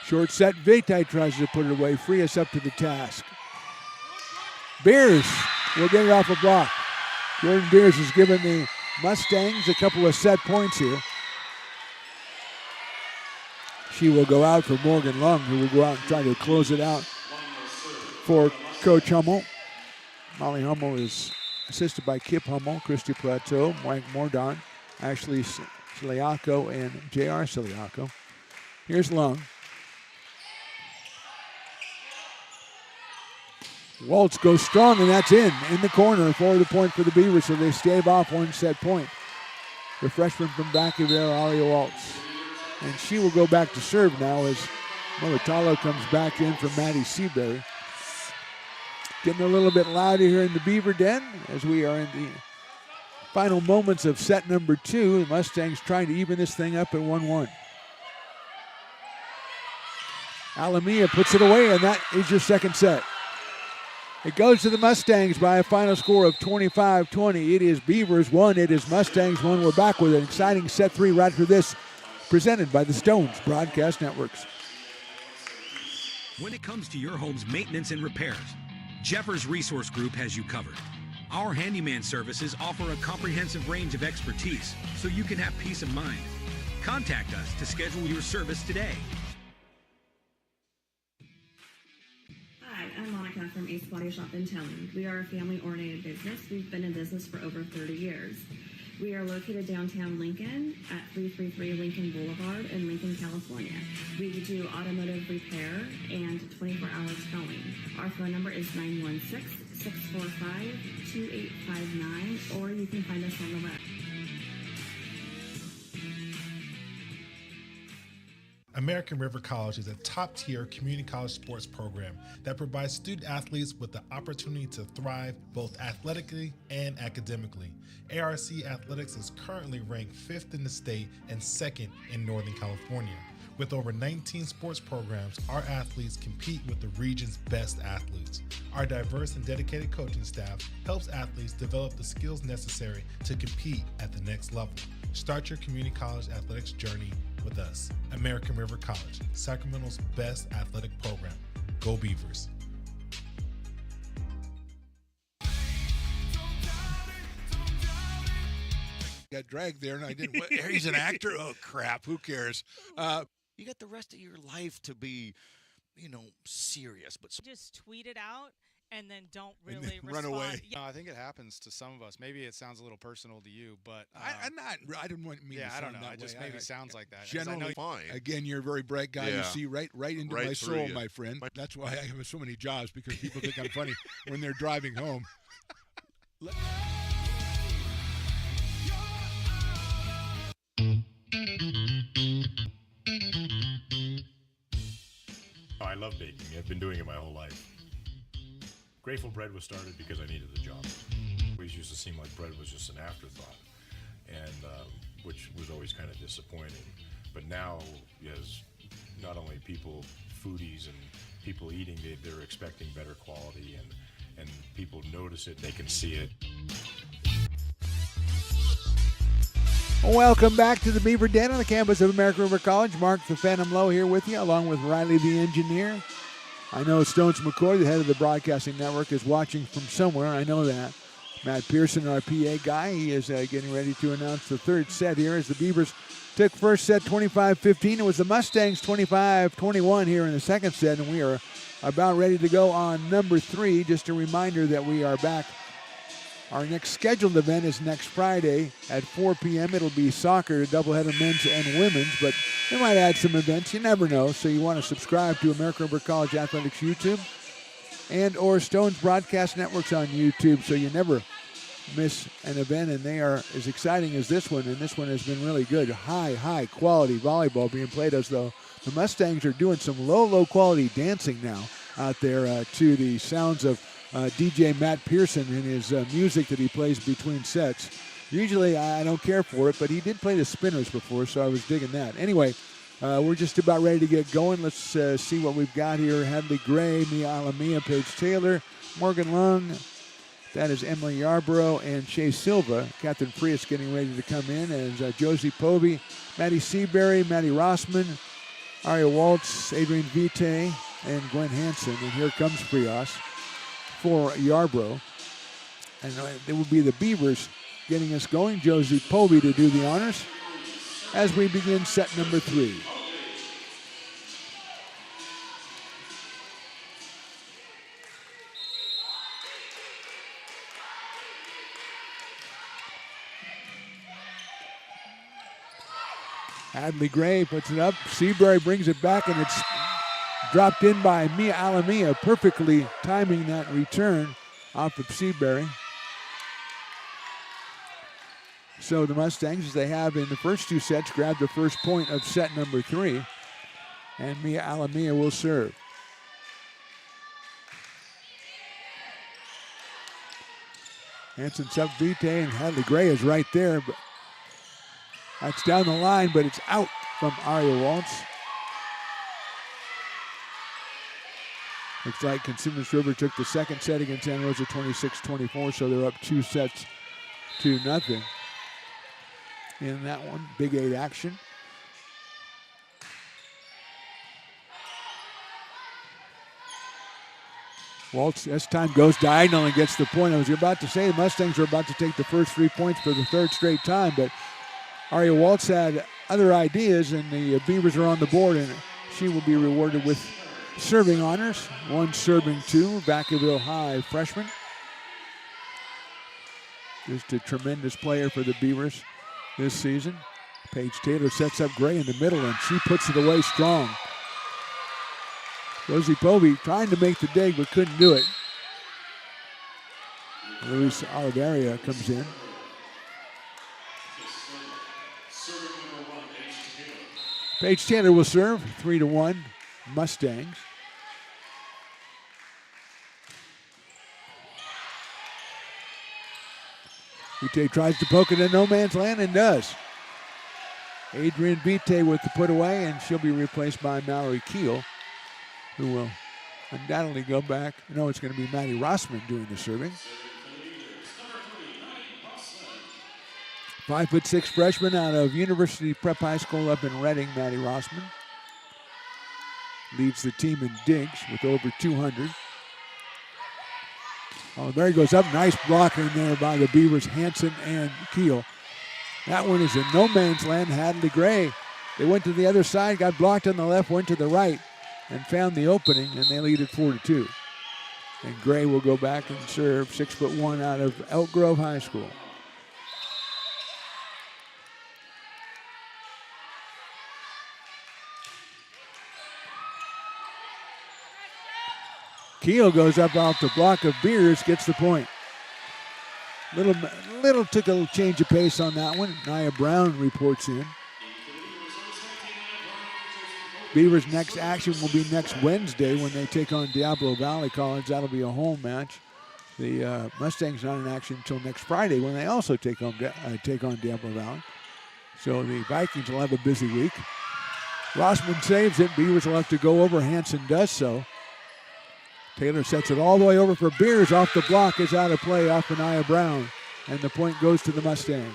Short set, Vite tries to put it away. Frias up to the task. Beers will get it off a block. Jordan Beers has given the Mustangs a couple of set points here. She will go out for Morgan Lung, who will go out and try to close it out for Coach Hummel. Molly Hummel is assisted by Kip Hummel, Christy Plateau, Mike Mordaunt, Ashley Siliaco, and J.R. Siliaco. Here's Lung. Waltz goes strong, and that's in the corner for the point for the Beavers, so they stave off one set point. The freshman from Vacaville, Alia Waltz. And she will go back to serve now as Molitalo comes back in for Maddie Seabury. Getting a little bit louder here in the Beaver Den as we are in the final moments of set number 2. The Mustangs trying to even this thing up at 1-1. Alamia puts it away, and that is your second set. It goes to the Mustangs by a final score of 25-20. It is Beavers 1, it is Mustangs 1. We're back with an exciting set 3 right after this, presented by the Stones Broadcast Networks. When it comes to your home's maintenance and repairs, Jeffers Resource Group has you covered. Our handyman services offer a comprehensive range of expertise so you can have peace of mind. Contact us to schedule your service today. Hi, I'm Monica from Ace Body Shop in Telling. We are a family-oriented business. We've been in business for over 30 years. We are located downtown Lincoln at 333 Lincoln Boulevard in Lincoln, California. We do automotive repair and 24-hour towing. Our phone number is 916-645-2859, or you can find us on the web. American River College is a top-tier community college sports program that provides student athletes with the opportunity to thrive both athletically and academically. ARC Athletics is currently ranked 5th in the state and 2nd in Northern California. With over 19 sports programs, our athletes compete with the region's best athletes. Our diverse and dedicated coaching staff helps athletes develop the skills necessary to compete at the next level. Start your community college athletics journey with us. American River College, Sacramento's best athletic program. Go Beavers. Got dragged there, and I didn't. He's an actor? Oh, crap. Who cares? You got the rest of your life to be, serious. But just tweet it out and then don't And really then run respond. away. Yeah. No, I think it happens to some of us. Maybe it sounds a little personal to you, but I'm not. I didn't want me. yeah, to I don't sound know. that It just way. maybe sounds like that. 'cause I Generally, know Fine. again, you're a very bright guy. You Yeah. see right into Right my through soul, you. my friend. That's why I have so many jobs, because people think I'm funny when they're driving home. I love baking. I've been doing it my whole life. Grateful Bread was started because I needed the job. It always used to seem like bread was just an afterthought, and which was always kind of disappointing. But now, as not only people, foodies and people eating, they're expecting better quality, and people notice it, they can see it. Welcome back to the Beaver Den on the campus of American River College. Mark the Phantom Lowe here with you, along with Riley the engineer. I know Stones McCoy, the head of the broadcasting network, is watching from somewhere. I know that. Matt Pearson, our PA guy, he is getting ready to announce the third set here as the Beavers took first set 25-15. It was the Mustangs 25-21 here in the second set, and we are about ready to go on number 3. Just a reminder that we are back. Our next scheduled event is next Friday at 4 p.m. It'll be soccer, doubleheader men's and women's, but we might add some events. You never know, so you want to subscribe to American River College Athletics YouTube and or Stone's Broadcast Networks on YouTube, so you never miss an event, and they are as exciting as this one, and this one has been really good. High quality volleyball being played, as though the Mustangs are doing some low quality dancing now out there to the sounds of DJ Matt Pearson and his music that he plays between sets. Usually I don't care for it, but he did play the spinners before, so I was digging that. Anyway, we're just about ready to get going. Let's see what we've got here. Hadley Gray, Mia Alamia, Paige Taylor, Morgan Lung. That is Emily Yarborough and Shea Silva. Catherine Frias getting ready to come in as Josie Povey, Maddie Seabury, Maddie Rossman, Aria Waltz, Adrienne Vite, and Gwen Hansen. And here comes Frias for Yarborough. And it will be the Beavers getting us going. Josie Povey to do the honors as we begin set number 3. Hadley Gray puts it up. Seabury brings it back, and it's dropped in by Mia Alamia, perfectly timing that return off of Seabury. So the Mustangs, as they have in the first 2 sets, grab the first point of set number 3, and Mia Alamia will serve. Hansen's up Vite, and Hadley Gray is right there, but that's down the line, but it's out from Aria Waltz. Looks like Consumers River took the second set against Santa Rosa 26-24, so they're up 2 sets to nothing in that one. Big 8 action. Waltz, as time goes diagonal and gets the point. I was about to say the Mustangs are about to take the first 3 points for the 3rd straight time, but Aria Waltz had other ideas, and the Beavers are on the board, and she will be rewarded with serving honors. 1 serving 2, Vacaville High freshman. Just a tremendous player for the Beavers this season. Paige Taylor sets up Gray in the middle, and she puts it away strong. Rosie Povey trying to make the dig, but couldn't do it. Luis Oliveria comes in. Paige Taylor will serve, 3-1 Mustangs. Vite tries to poke it in no man's land and does. Adrienne Vite with the put away, and she'll be replaced by Mallory Keel, who will undoubtedly go back. No, it's going to be Maddie Rossman doing the serving. 5'6" freshman out of University Prep High School up in Reading, Maddie Rossman. Leads the team in digs with over 200. Oh, there he goes up. Nice block in there by the Beavers, Hansen and Keel. That one is in no man's land. Hadley Gray. They went to the other side, got blocked on the left, went to the right, and found the opening, and they lead at 4-2. And Gray will go back and serve, 6'1" out of Elk Grove High School. Keel goes up off the block of Beers, gets the point. Little took a change of pace on that one. Nia Brown reports in. Beavers' next action will be next Wednesday when they take on Diablo Valley College. That'll be a home match. The Mustangs not in action until next Friday when they also take on Diablo Valley. So the Vikings will have a busy week. Rossman saves it. Beavers will have to go over. Hansen does so. Taylor sets it all the way over for Beers. Off the block is out of play off Nia Brown. And the point goes to the Mustangs.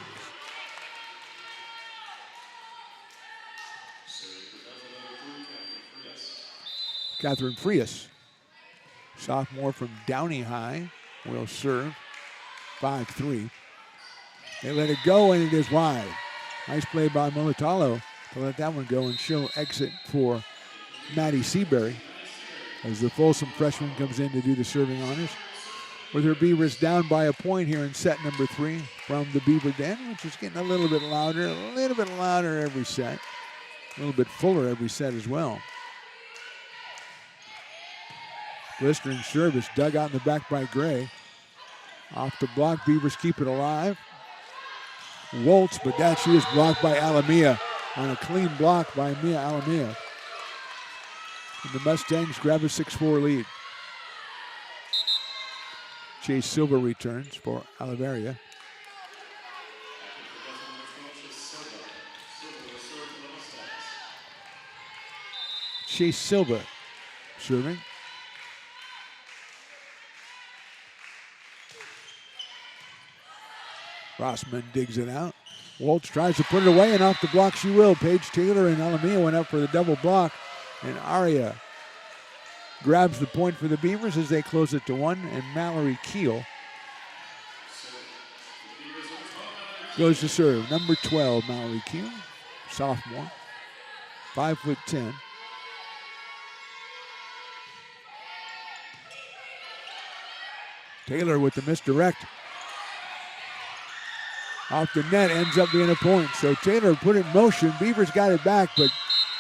Catherine Frias, sophomore from Downey High, will serve. 5-3. They let it go, and it is wide. Nice play by Molitalo to let that one go, and she'll exit for Maddie Seabury as the Folsom freshman comes in to do the serving honors. With her Beavers down by a point here in set number 3 from the Beaver Den, which is getting a little bit louder every set. A little bit fuller every set as well. Blistering service dug out in the back by Gray. Off the block, Beavers keep it alive. Waltz, but that she is blocked by Alamia on a clean block by Mia Alamia. And the Mustangs grab a 6-4 lead. Chase Silva returns for Oliveria. Chase Silva serving. Rossman digs it out. Waltz tries to put it away, and off the block she will. Paige Taylor and Alamia went up for the double block, and Aria grabs the point for the Beavers as they close it to 1, and Mallory Keel goes to serve. Number 12, Mallory Keel, sophomore, 5'10". Taylor with the misdirect. Off the net, ends up being a point. So Taylor put it in motion. Beavers got it back, but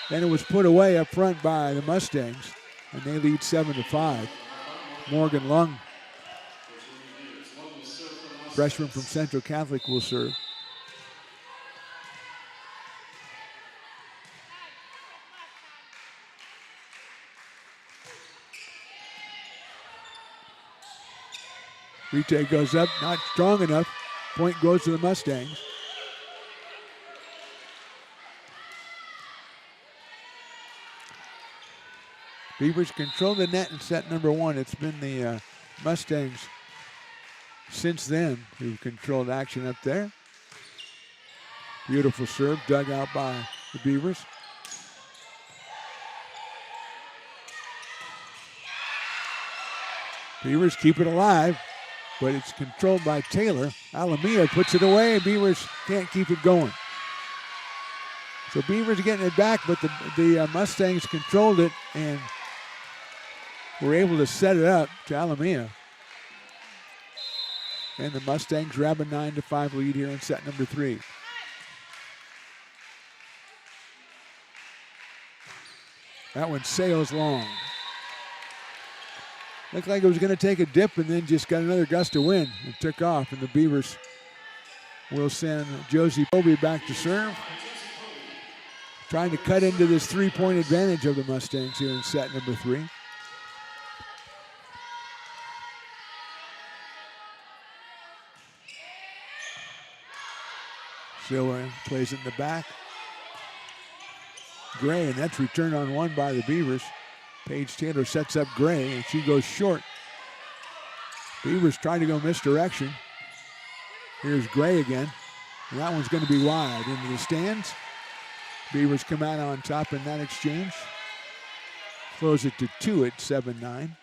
then it was put away up front by the Mustangs, and they lead 7-5. Morgan Lung, freshman from Central Catholic, will serve. Retake goes up, not strong enough. Point goes to the Mustangs. Beavers control the net in set number 1. It's been the Mustangs since then who've controlled action up there. Beautiful serve dug out by the Beavers. Beavers keep it alive, but it's controlled by Taylor. Alamia puts it away, and Beavers can't keep it going. So Beavers are getting it back, but the Mustangs controlled it and were able to set it up to Alamia. And the Mustangs grab a 9-5 lead here in set number 3. That one sails long. Looked like it was going to take a dip and then just got another gust of wind and took off. And the Beavers will send Josie Poby back to serve. Trying to cut into this 3-point advantage of the Mustangs here in set number 3. Silva plays it in the back. Gray, and that's returned on 1 by the Beavers. Paige Taylor sets up Gray, and she goes short. Beavers trying to go misdirection. Here's Gray again, and that one's going to be wide into the stands. Beavers come out on top in that exchange. Close it to 2 at 7-9.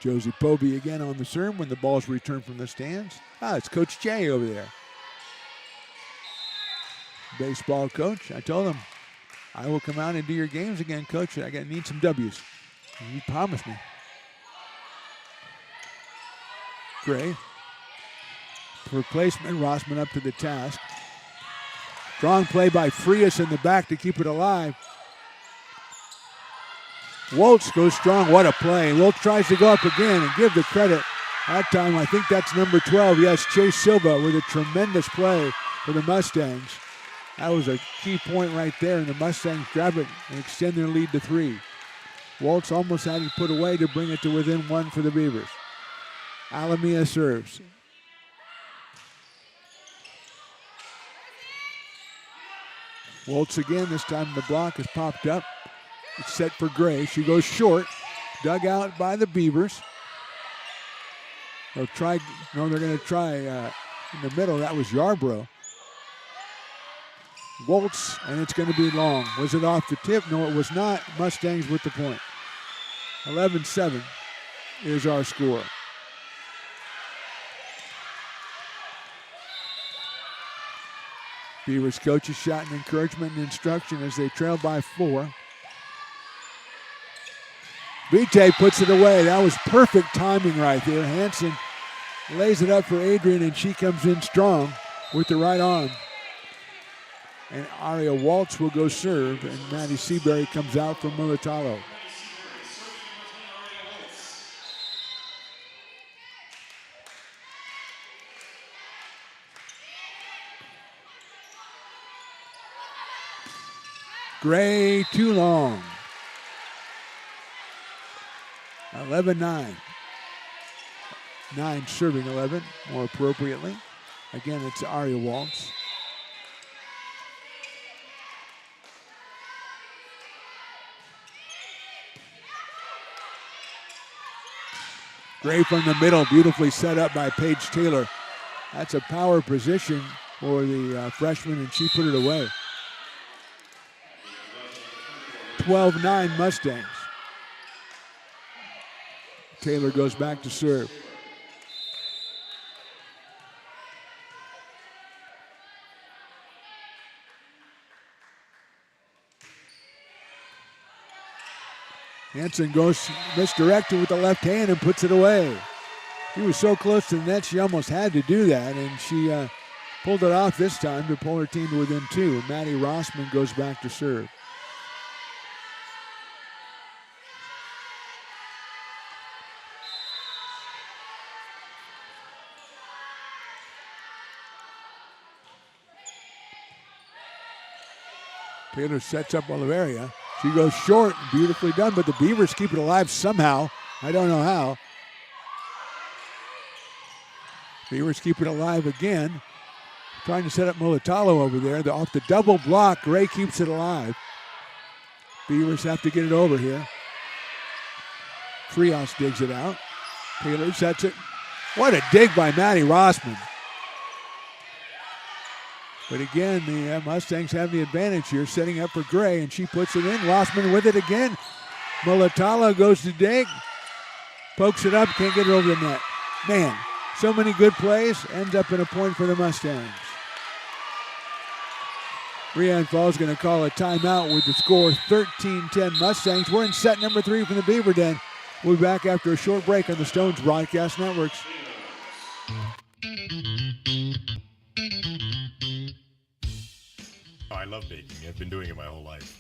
Josie Poby again on the serve when the ball's returned from the stands. It's Coach Jay over there. Baseball coach. I told him, I will come out and do your games again, Coach. I need some W's. And he promised me. Gray. Replacement, Rossman up to the task. Strong play by Frias in the back to keep it alive. Waltz goes strong. What a play. Waltz tries to go up again and give the credit. That time, I think that's number 12. Yes, Chase Silva with a tremendous play for the Mustangs. That was a key point right there, and the Mustangs grab it and extend their lead to 3. Waltz almost had it put away to bring it to within 1 for the Beavers. Alamia serves. Waltz again, this time the block has popped up. It's set for Gray. She goes short, dug out by the Beavers. They're going to try in the middle. That was Yarbrough. Waltz, and it's going to be long. Was it off the tip? No, it was not. Mustangs with the point. 11-7 is our score. Beavers coaches shot an encouragement and instruction as they trail by 4. Vite puts it away. That was perfect timing right there. Hanson lays it up for Adrian, and she comes in strong with the right arm. And Aria Waltz will go serve, and Maddie Seabury comes out from Militalo. Gray too long. 11-9. 9 serving 11, more appropriately. Again, it's Aria Waltz. Gray from the middle, beautifully set up by Paige Taylor. That's a power position for the freshman, and she put it away. 12-9 Mustangs. Taylor goes back to serve. Hansen goes misdirected with the left hand and puts it away. She was so close to the net, she almost had to do that, and she pulled it off this time to pull her team to within 2. Maddie Rossman goes back to serve. Taylor sets up Oliveria. She goes short, beautifully done, but the Beavers keep it alive somehow. I don't know how. Beavers keep it alive again. Trying to set up Mulatalo over there. Off the double block, Gray keeps it alive. Beavers have to get it over here. Frias digs it out. Taylor sets it. What a dig by Maddie Rossman. But again, the Mustangs have the advantage here, setting up for Gray, and she puts it in. Rossman with it again. Mulatalo goes to dig. Pokes it up, can't get it over the net. Man, so many good plays. Ends up in a point for the Mustangs. Rian Falls going to call a timeout with the score 13-10 Mustangs. We're in set number 3 from the Beaver Den. We'll be back after a short break on the Stones Broadcast Networks. I love baking. I've been doing it my whole life.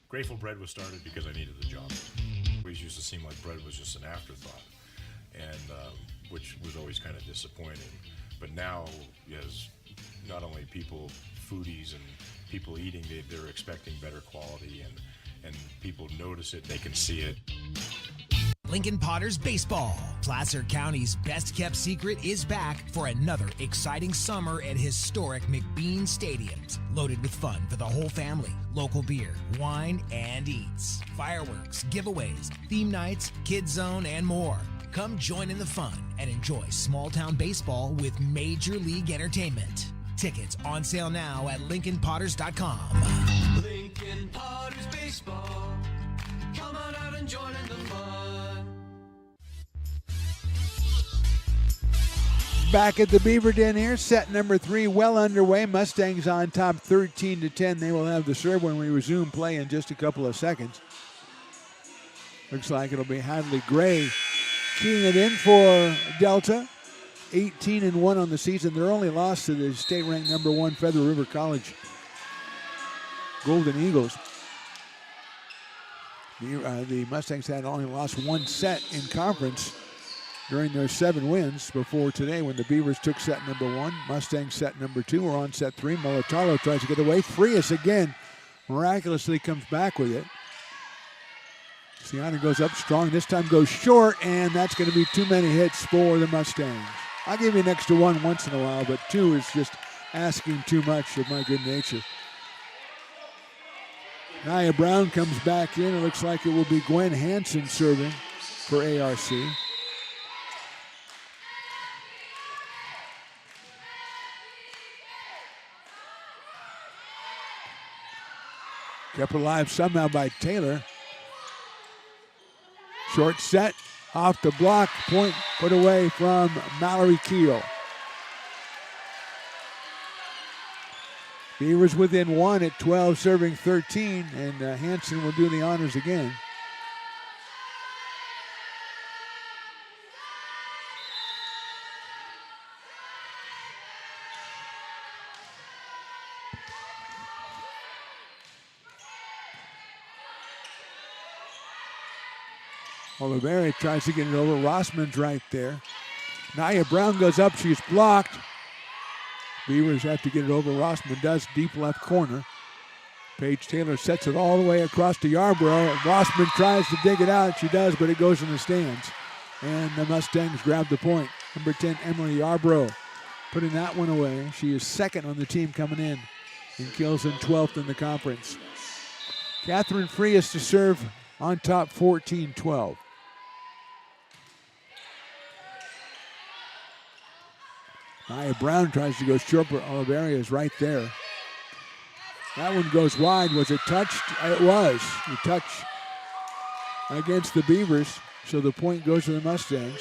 Grateful Bread was started because I needed the job. It always used to seem like bread was just an afterthought, and which was always kind of disappointing. But now, as not only people, foodies and people eating, they're expecting better quality, and people notice it, they can see it. Lincoln Potters Baseball. Placer County's best-kept secret is back for another exciting summer at historic McBean Stadiums. Loaded with fun for the whole family, local beer, wine, and eats. Fireworks, giveaways, theme nights, kids zone, and more. Come join in the fun and enjoy small-town baseball with Major League Entertainment. Tickets on sale now at LincolnPotters.com. Lincoln Potters Baseball. Come on out and join in the fun. Back at the Beaver Den here, set number 3 well underway. Mustangs on top 13-10. They will have the serve when we resume play in just a couple of seconds. Looks like it'll be Hadley Gray keying it in for Delta. 18-1 on the season. Their only loss to the state-ranked number 1 Feather River College Golden Eagles. The Mustangs had only lost 1 set in conference during their 7 wins before today when the Beavers took set number 1. Mustangs set number 2. We're on set 3. Mulatalo tries to get away. Frias again miraculously comes back with it. Siana goes up strong. This time goes short, and that's going to be too many hits for the Mustangs. I'll give you an extra 1 once in a while, but 2 is just asking too much of my good nature. Nia Brown comes back in. It looks like it will be Gwen Hansen serving for ARC. Kept alive somehow by Taylor. Short set, off the block, point put away from Mallory Keel. Beavers within 1 at 12, serving 13, and Hansen will do the honors again. Oliveira tries to get it over. Rossman's right there. Nia Brown goes up. She's blocked. Beavers have to get it over. Rossman does, deep left corner. Paige Taylor sets it all the way across to Yarborough. Rossman tries to dig it out. She does, but it goes in the stands. And the Mustangs grab the point. Number 10, Emily Yarborough, putting that one away. She is second on the team coming in and kills in 12th in the conference. Catherine Frias to serve on top, 14-12. Nia Brown tries to go short, but Oliveria is right there. That one goes wide. Was it touched? It was. The touch against the Beavers, so the point goes to the Mustangs.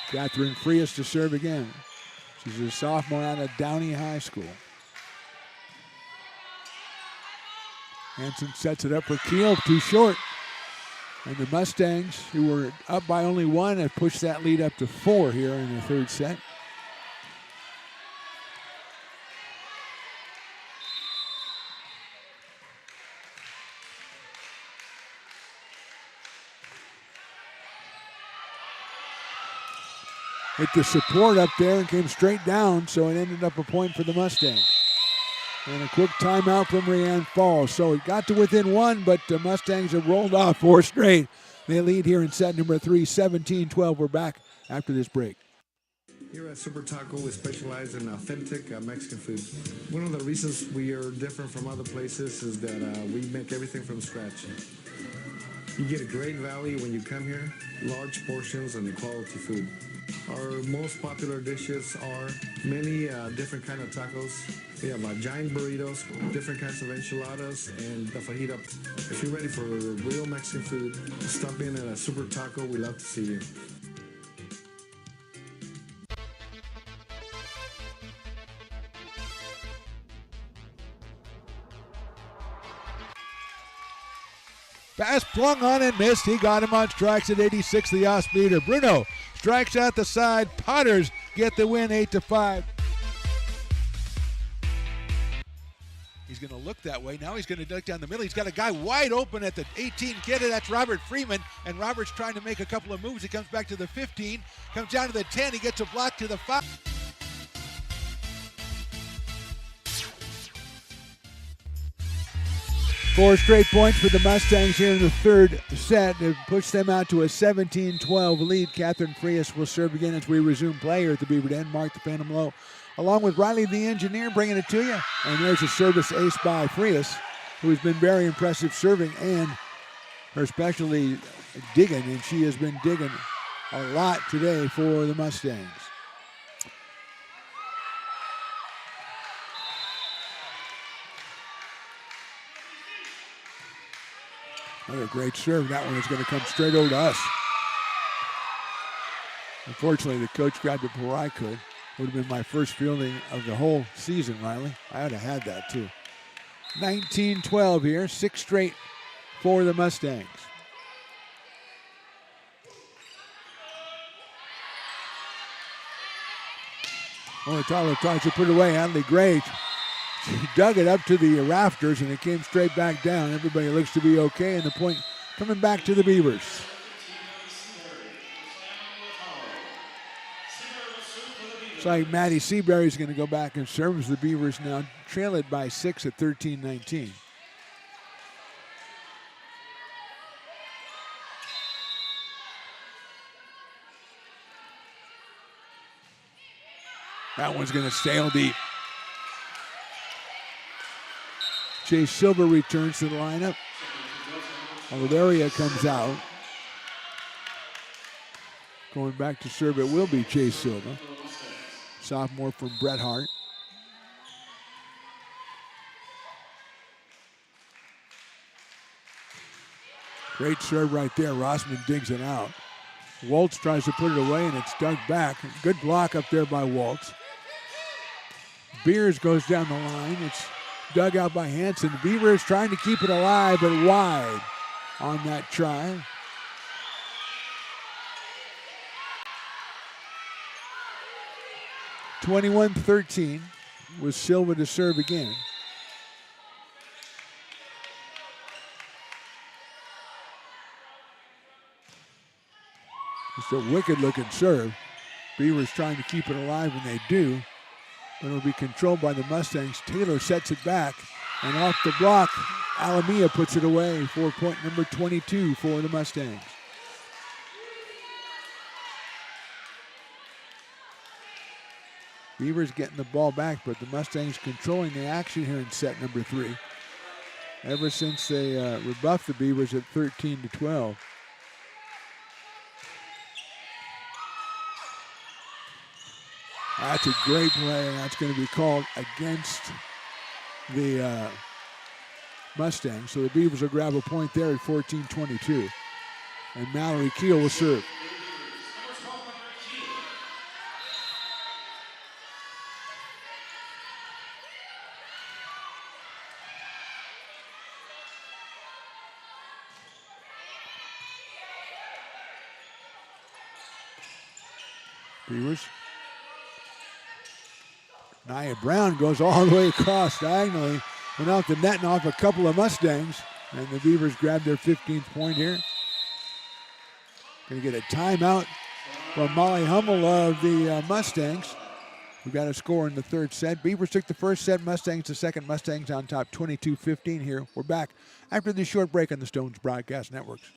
Catherine Frias to serve again. She's a sophomore out of Downey High School. Hanson sets it up for Keel, too short. And the Mustangs, who were up by only one, have pushed that lead up to 4 here in the third set. Hit the support up there and came straight down, so it ended up a point for the Mustangs. And a quick timeout from Rayanne Falls. So it got to within 1, but the Mustangs have rolled off 4 straight. They lead here in set number 3, 17-12. We're back after this break. Here at Super Taco, we specialize in authentic Mexican food. One of the reasons we are different from other places is that we make everything from scratch. You get a great value when you come here, large portions and quality food. Our most popular dishes are many different kind of tacos. We have giant burritos, different kinds of enchiladas, and the fajita. If you're ready for real Mexican food, stop in at a Super Taco. We love to see you. Pass flung on and missed. He got him on strikes at 86, the off speeder. Bruno strikes out the side. Potters get the win, 8-5. He's going to look that way. Now he's going to duck down the middle. He's got a guy wide open at the 18 kidder. That's Robert Freeman. And Robert's trying to make a couple of moves. He comes back to the 15, comes down to the 10. He gets a block to the 5. Four straight points for the Mustangs here in the third set to push them out to a 17-12 lead. Catherine Frias will serve again as we resume play here at the Beaver Den. Mark the Phantom Low, along with Riley the engineer, bringing it to you. And there's a service ace by Frias, who has been very impressive serving and her specialty digging, and she has been digging a lot today for the Mustangs. Another great serve. That one is going to come straight over to us. Unfortunately, the coach grabbed it before I could. Would have been my first fielding of the whole season, Riley. I would have had that too. 19-12 here, 6 straight for the Mustangs. Oh, Tyler tries to put it away. Adley Gray, she dug it up to the rafters and it came straight back down. Everybody looks to be okay, and the point coming back to the Beavers. Looks like Maddie Seabury is going to go back and serve as the Beavers now trail it by 6 at 13-19. That one's going to sail deep. Chase Silver returns to the lineup. Oliveria comes out. Going back to serve, it will be Chase Silva. Sophomore from Bret Hart. Great serve right there. Rossman digs it out. Waltz tries to put it away, and it's dug back. Good block up there by Waltz. Beers goes down the line. It's dug out by Hanson. Beavers trying to keep it alive, but wide on that try. (21-13) with Silva to serve again. It's a wicked looking serve. Beavers trying to keep it alive, and they do. But it'll be controlled by the Mustangs. Taylor sets it back, and off the block, Alamia puts it away for point number 22 for the Mustangs. Beavers getting the ball back, but the Mustangs controlling the action here in set number 3. Ever since they rebuffed the Beavers at 13-12. That's a great play, and that's going to be called against the Mustangs. So the Beavers will grab a point there at 14-22. And Mallory Keel will serve. Beavers. Nia Brown goes all the way across diagonally, went out the net and off a couple of Mustangs, and the Beavers grabbed their 15th point here. Going to get a timeout from Molly Hummel of the Mustangs. We've got a score in the third set. Beavers took the first set, Mustangs the second. Mustangs on top 22-15 here. We're back after this short break on the Stones Broadcast Networks.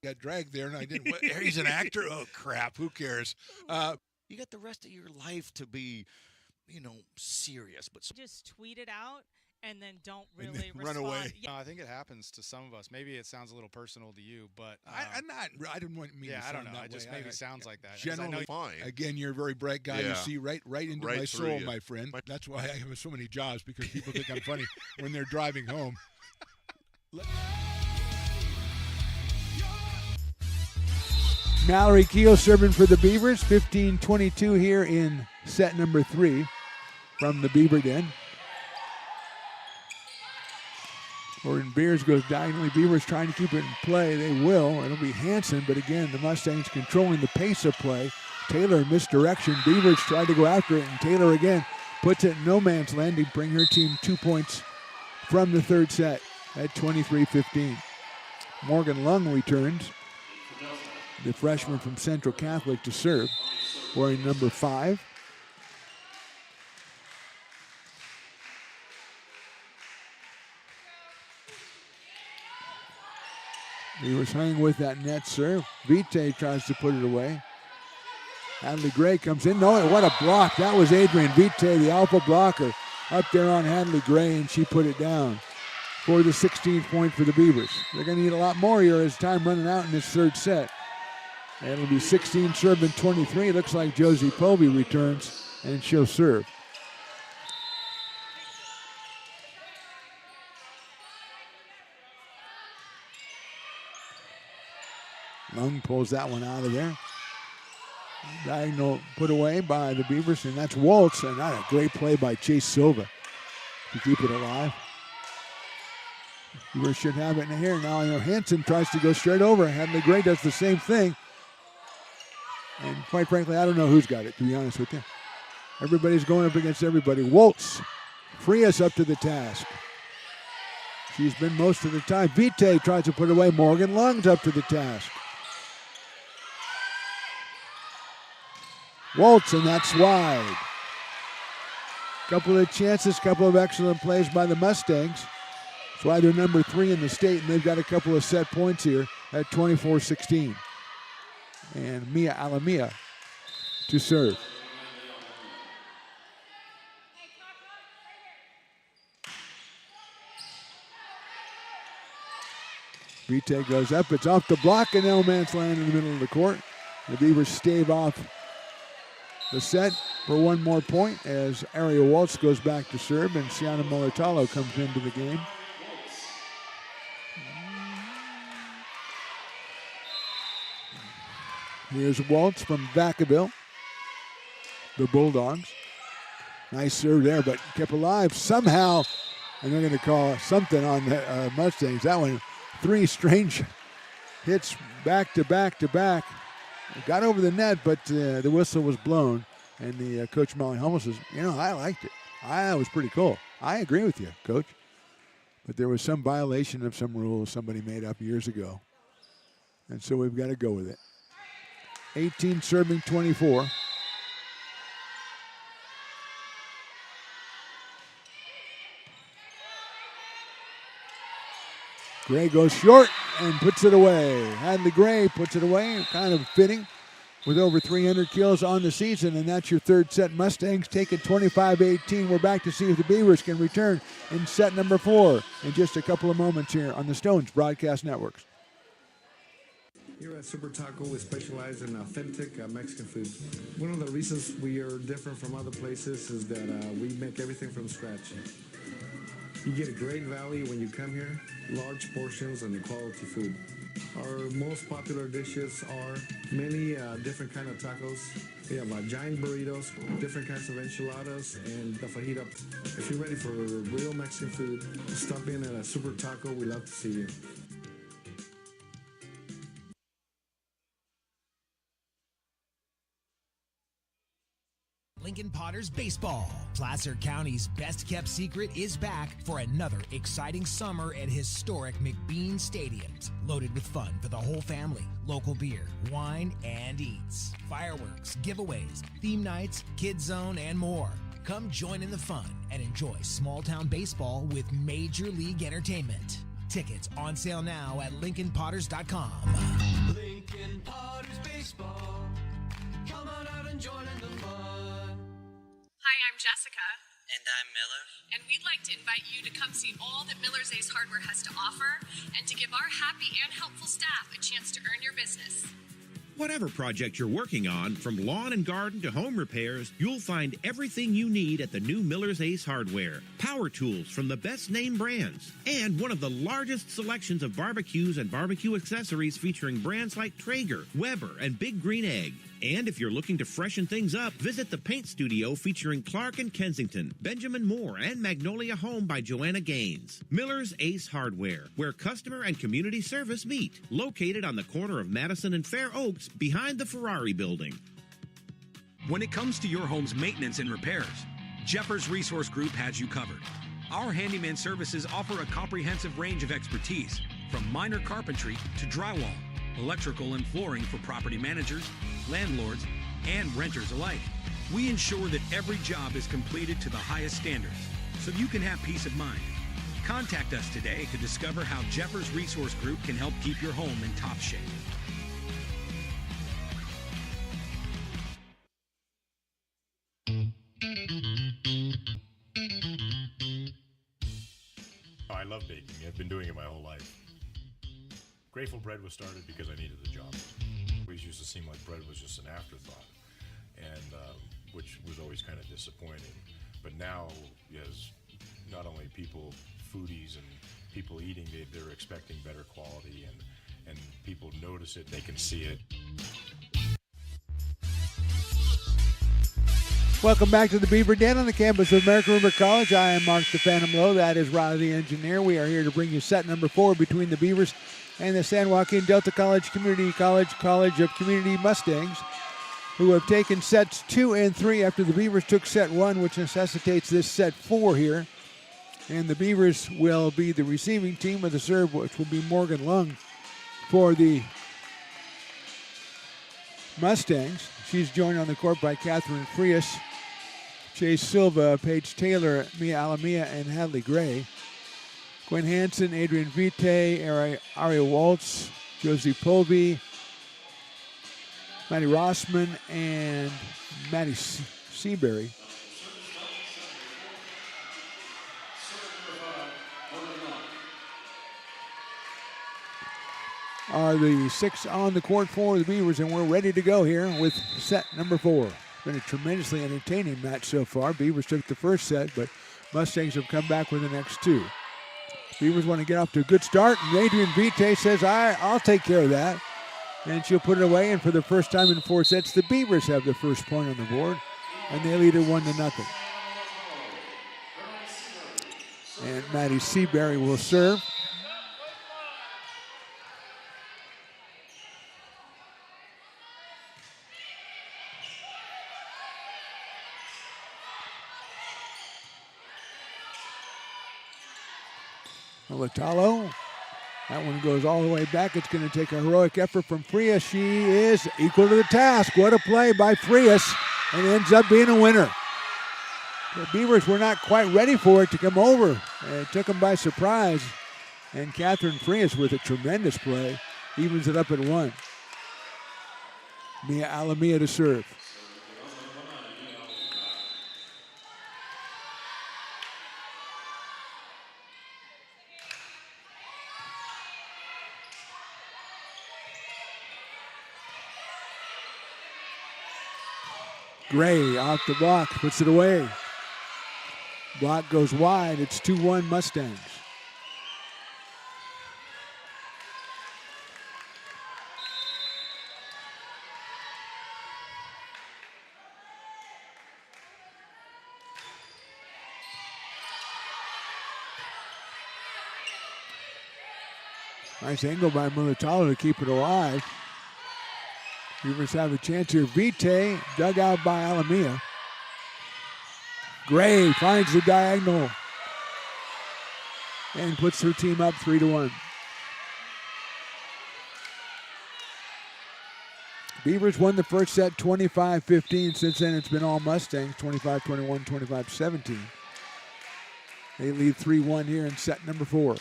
Got dragged there, and I didn't. He's an actor? Oh, crap. Who cares? You got the rest of your life to be, serious. But just tweet it out and then don't And really then run respond. away. Yeah. I think it happens to some of us. Maybe it sounds a little personal to you, but I didn't want me to I sound don't know. that It just way. maybe sounds like that. 'cause I Generally, know fine. Again, you're a very bright guy. You Yeah. see right into Right my through soul, you. my friend. That's why I have so many jobs, because people think I'm funny when they're driving home. Mallory Keel serving for the Beavers. 15-22 here in set number 3 from the Beaver Den. Gordon Beers goes diagonally. Beavers trying to keep it in play. They will. It'll be Hanson, but again, the Mustangs controlling the pace of play. Taylor misdirection. Beavers try to go after it, and Taylor again puts it in no man's land to bring her team 2 points from the third set at 23-15. Morgan Lung returns, the freshman from Central Catholic, to serve, wearing number 5. He was hanging with that net serve. Vite tries to put it away. Hadley Gray comes in. No, what a block. That was Adrian Vite, the alpha blocker, up there on Hadley Gray, and she put it down for the 16th point for the Beavers. They're going to need a lot more here as time running out in this third set. And it'll be 16 serving 23. Looks like Josie Povey returns, and she'll serve. Lung pulls that one out of there. Diagonal put away by the Beavers, and that's Waltz, and that a great play by Chase Silva to keep it alive. Beavers should have it in here now. Hanson tries to go straight over. Hadley Gray does the same thing. And quite frankly, I don't know who's got it, to be honest with you. Everybody's going up against everybody. Waltz, free us up to the task. She's been most of the time. Vite tries to put it away. Morgan Lung's up to the task. Waltz, and that's wide. Couple of chances, couple of excellent plays by the Mustangs. That's why they're number 3 in the state, and they've got a couple of set points here at 24-16. And Mia Alamia to serve. Vite goes up. It's off the block and no man's land in the middle of the court. The Beavers stave off the set for one more point as Ariel Waltz goes back to serve and Sienna Molitalo comes into the game. Here's Waltz from Vacaville. The Bulldogs. Nice serve there, but kept alive somehow. And they're going to call something on the Mustangs. That one, 3 strange hits back to back to back. Got over the net, but the whistle was blown. And the Coach Molly Hummel says, I liked it. That was pretty cool. I agree with you, Coach. But there was some violation of some rules somebody made up years ago. And so we've got to go with it. 18 serving 24. Gray goes short and puts it away. Hadley Gray puts it away, kind of fitting, with over 300 kills on the season, and that's your third set. Mustangs take it 25-18. We're back to see if the Beavers can return in set number 4 in just a couple of moments here on the Stones Broadcast Networks. Here at Super Taco, we specialize in authentic Mexican food. One of the reasons we are different from other places is that we make everything from scratch. You get a great value when you come here, large portions and quality food. Our most popular dishes are many different kind of tacos. We have giant burritos, different kinds of enchiladas, and the fajita. If you're ready for real Mexican food, stop in at a Super Taco. We'd love to see you. Lincoln Potters Baseball. Placer County's best-kept secret is back for another exciting summer at historic McBean Stadiums. Loaded with fun for the whole family, local beer, wine, and eats. Fireworks, giveaways, theme nights, kids zone, and more. Come join in the fun and enjoy small-town baseball with Major League Entertainment. Tickets on sale now at LincolnPotters.com. Lincoln Potters Baseball. Come on out and join in the fun. Hi, I'm Jessica. And I'm Miller. And we'd like to invite you to come see all that Miller's Ace Hardware has to offer and to give our happy and helpful staff a chance to earn your business. Whatever project you're working on, from lawn and garden to home repairs, you'll find everything you need at the new Miller's Ace Hardware. Power tools from the best name brands, and one of the largest selections of barbecues and barbecue accessories featuring brands like Traeger, Weber, and Big Green Egg. And if you're looking to freshen things up, visit the paint studio featuring Clark and Kensington, Benjamin Moore, and Magnolia Home by Joanna Gaines. Miller's Ace Hardware, where customer and community service meet. Located on the corner of Madison and Fair Oaks, behind the Ferrari building. When it comes to your home's maintenance and repairs, Jeffers Resource Group has you covered. Our handyman services offer a comprehensive range of expertise, from minor carpentry to drywall, electrical and flooring for property managers, landlords, and renters alike. We ensure that every job is completed to the highest standards, so you can have peace of mind. Contact us today to discover how Jeffers Resource Group can help keep your home in top shape. I love baking. I've been doing it my whole life. Grateful Bread was started because I needed the job. It always used to seem like bread was just an afterthought, and which was always kind of disappointing. But now, as not only people, foodies and people eating, they're expecting better quality, and people notice it, they can see it. Welcome back to the Beaver Den on the campus of American River College. I am Mark the Phantom Lowe. That is Riley the Engineer. We are here to bring you set number 4 between the Beavers and the San Joaquin Delta College Community College of Community Mustangs, who have taken sets 2 and 3 after the Beavers took set 1, which necessitates this set 4 here. And the Beavers will be the receiving team with the serve, which will be Morgan Lung for the Mustangs. She's joined on the court by Catherine Frias, Chase Silva, Paige Taylor, Mia Alamia, and Hadley Gray. Gwen Hansen, Adrian Vite, Aria Waltz, Josie Povey, Maddie Rossman, and Maddie Seabury. Are the 6 on the court for the Beavers, and we're ready to go here with set number 4. Been a tremendously entertaining match so far. Beavers took the first set, but Mustangs have come back with the next 2. Beavers want to get off to a good start, and Adrian Vite says, I'll take care of that. And she'll put it away, and for the first time in 4 sets, the Beavers have the first point on the board, and they lead it 1-0. And Maddie Seabury will serve. Latalo. That one goes all the way back. It's going to take a heroic effort from Frias. She is equal to the task. What a play by Frias, and ends up being a winner. The Beavers were not quite ready for it to come over. It took them by surprise. And Catherine Frias with a tremendous play evens it up at 1. Mia Alamia to serve. Gray off the block, puts it away. Block goes wide. It's 2-1 Mustangs. Nice angle by Militalo to keep it alive. Beavers have a chance here. Vite dug out by Alamia. Gray finds the diagonal and puts her team up 3-1. Beavers won the first set 25-15. Since then it's been all Mustangs, 25-21, 25-17. They lead 3-1 here in set number 4.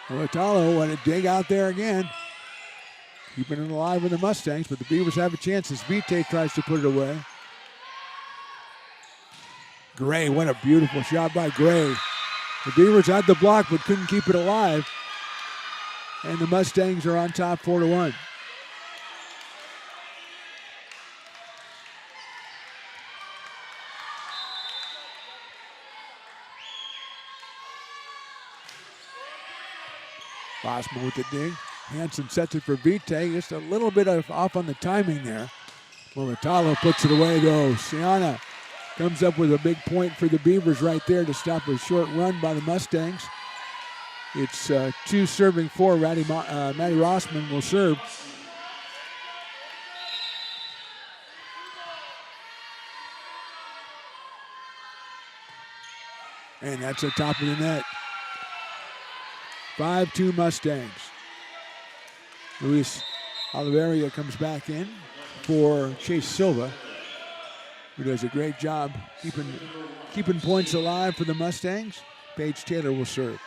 Latalo want to dig out there again. Keeping it alive with the Mustangs, but the Beavers have a chance as Vite tries to put it away. Gray, what a beautiful shot by Gray. The Beavers had the block but couldn't keep it alive. And the Mustangs are on top 4-1. Bosma with the dig. Hansen sets it for Vite. Just a little bit off on the timing there. Militalo puts it away though. Siana comes up with a big point for the Beavers right there to stop a short run by the Mustangs. It's 2 serving 4. Maddie Rossman will serve. And that's the top of the net. 5-2 Mustangs. Luis Oliveria comes back in for Chase Silva, who does a great job keeping points alive for the Mustangs. Paige Taylor will serve.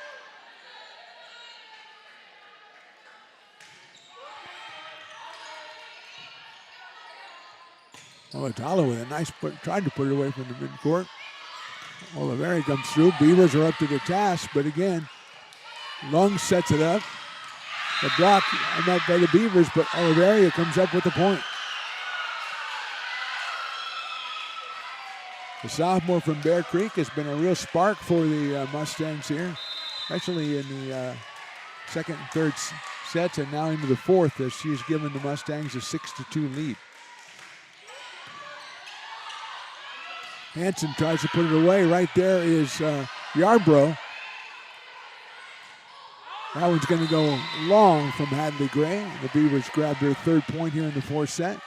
Latalo with a nice tried to put it away from the midcourt. Oliveria comes through. Beavers are up to the task, but again, Lung sets it up. The block met by the Beavers, but Oliveria comes up with the point. The sophomore from Bear Creek has been a real spark for the Mustangs here, especially in the second and third sets and now into the fourth as she's given the Mustangs a 6-2 lead. Hansen tries to put it away. Right there is Yarbrough. That one's going to go long from Hadley Gray. The Beavers grabbed their third point here in the fourth set.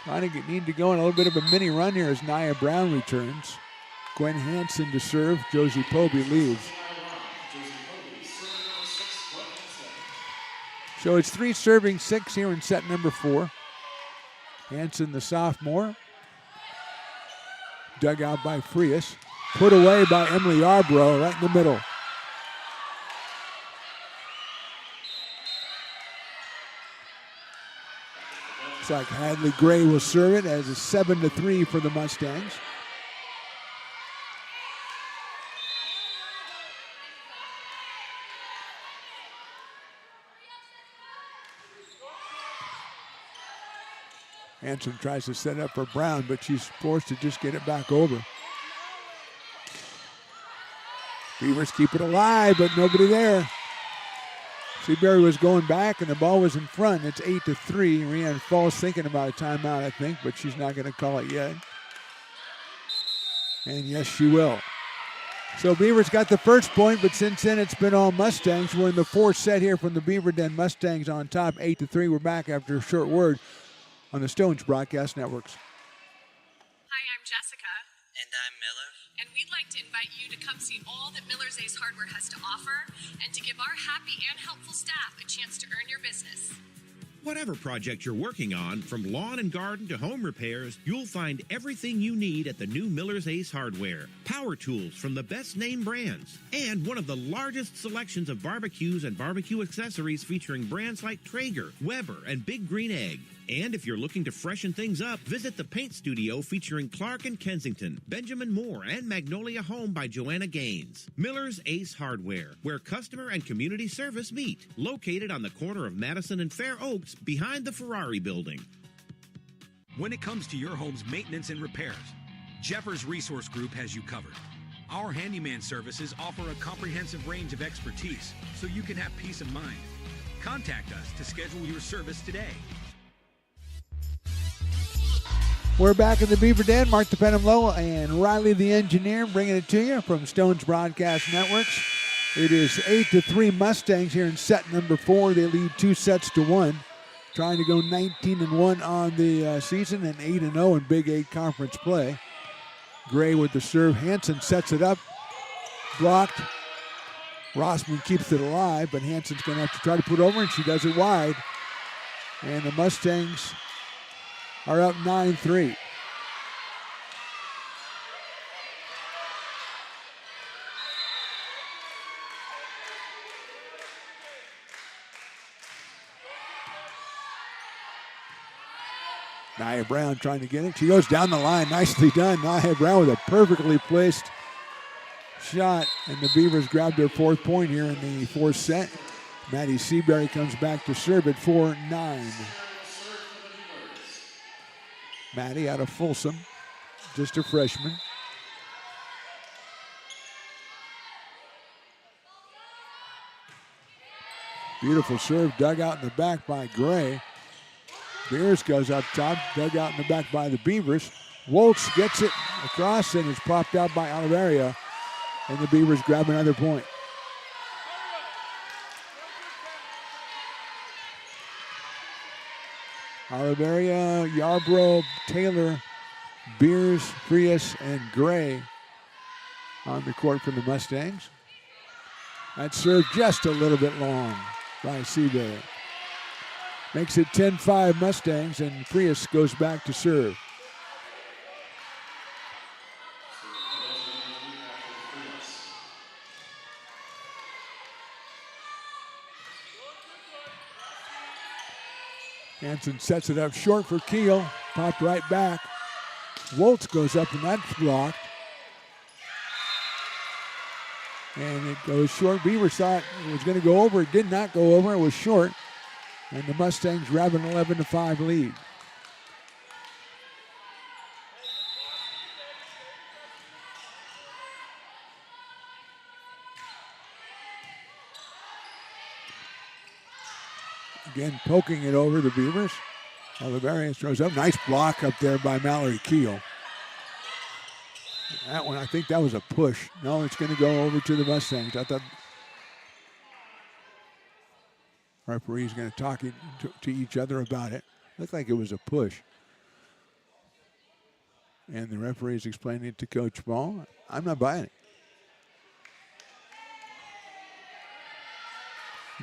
Trying to need to go on a little bit of a mini run here as Nia Brown returns. Gwen Hansen to serve. Josie Poby leaves. So it's 3 serving 6 here in set number 4. Hansen, the sophomore. Dug out by Frias. Put away by Emily Yarbrough right in the middle. Looks like Hadley Gray will serve it as a 7-3 for the Mustangs. Hansen tries to set up for Brown, but she's forced to just get it back over. Beavers keep it alive, but nobody there. Seabury was going back, and the ball was in front. It's 8-3. Rhiannon Falls thinking about a timeout, I think, but she's not going to call it yet. And yes, she will. So Beavers got the first point, but since then it's been all Mustangs. We're in the fourth set here from the Beaver Den. Mustangs on top, 8-3. We're back after a short word on the Stones Broadcast Networks. Hi, I'm Jessica. And I'm Miller. And we'd like to invite you to come see all that Miller's Ace Hardware has to offer and to give our happy and helpful staff a chance to earn your business. Whatever project you're working on, from lawn and garden to home repairs, you'll find everything you need at the new Miller's Ace Hardware. Power tools from the best name brands, and one of the largest selections of barbecues and barbecue accessories featuring brands like Traeger, Weber, and Big Green Egg. And if you're looking to freshen things up, visit the paint studio featuring Clark and Kensington, Benjamin Moore, and Magnolia Home by Joanna Gaines. Miller's Ace Hardware, where customer and community service meet. Located on the corner of Madison and Fair Oaks, behind the Ferrari building. When it comes to your home's maintenance and repairs, Jeffers Resource Group has you covered. Our handyman services offer a comprehensive range of expertise, so you can have peace of mind. Contact us to schedule your service today. We're back in the Beaver Den. Mark the Penham-Low and Riley the engineer bringing it to you from Stones Broadcast Networks. It is 8-3 Mustangs here in set number 4. They lead 2-1. Trying to go 19-1 on the season and 8-0 in Big 8 conference play. Gray with the serve. Hansen sets it up. Blocked. Rossman keeps it alive, but Hansen's going to have to try to put it over, and she does it wide. And the Mustangs are up 9-3. Nia Brown trying to get it. She goes down the line. Nicely done. Nia Brown with a perfectly placed shot. And the Beavers grabbed their 4th point here in the 4th set. Maddie Seabury comes back to serve at 4-9. Maddie out of Folsom, just a freshman. Beautiful serve, dug out in the back by Gray. Beers goes up top, dug out in the back by the Beavers. Woltz gets it across and is popped out by Oliveria. And the Beavers grab another point. Oliveria, Yarbrough, Taylor, Beers, Frias, and Gray on the court for the Mustangs. That serve just a little bit long by Seabury. Makes it 10-5 Mustangs, and Frias goes back to serve. Hansen sets it up short for Keel. Popped right back. Woltz goes up and that's blocked. And it goes short. Beaver thought it was going to go over. It did not go over. It was short. And the Mustangs grab an 11-5 lead. Again, poking it over the Beavers. Oliverius throws up. Nice block up there by Mallory Keel. That one, I think that was a push. No, it's going to go over to the Mustangs. I thought referee's going to talk to each other about it. Looked like it was a push. And the referee's explaining it to Coach Ball. I'm not buying it.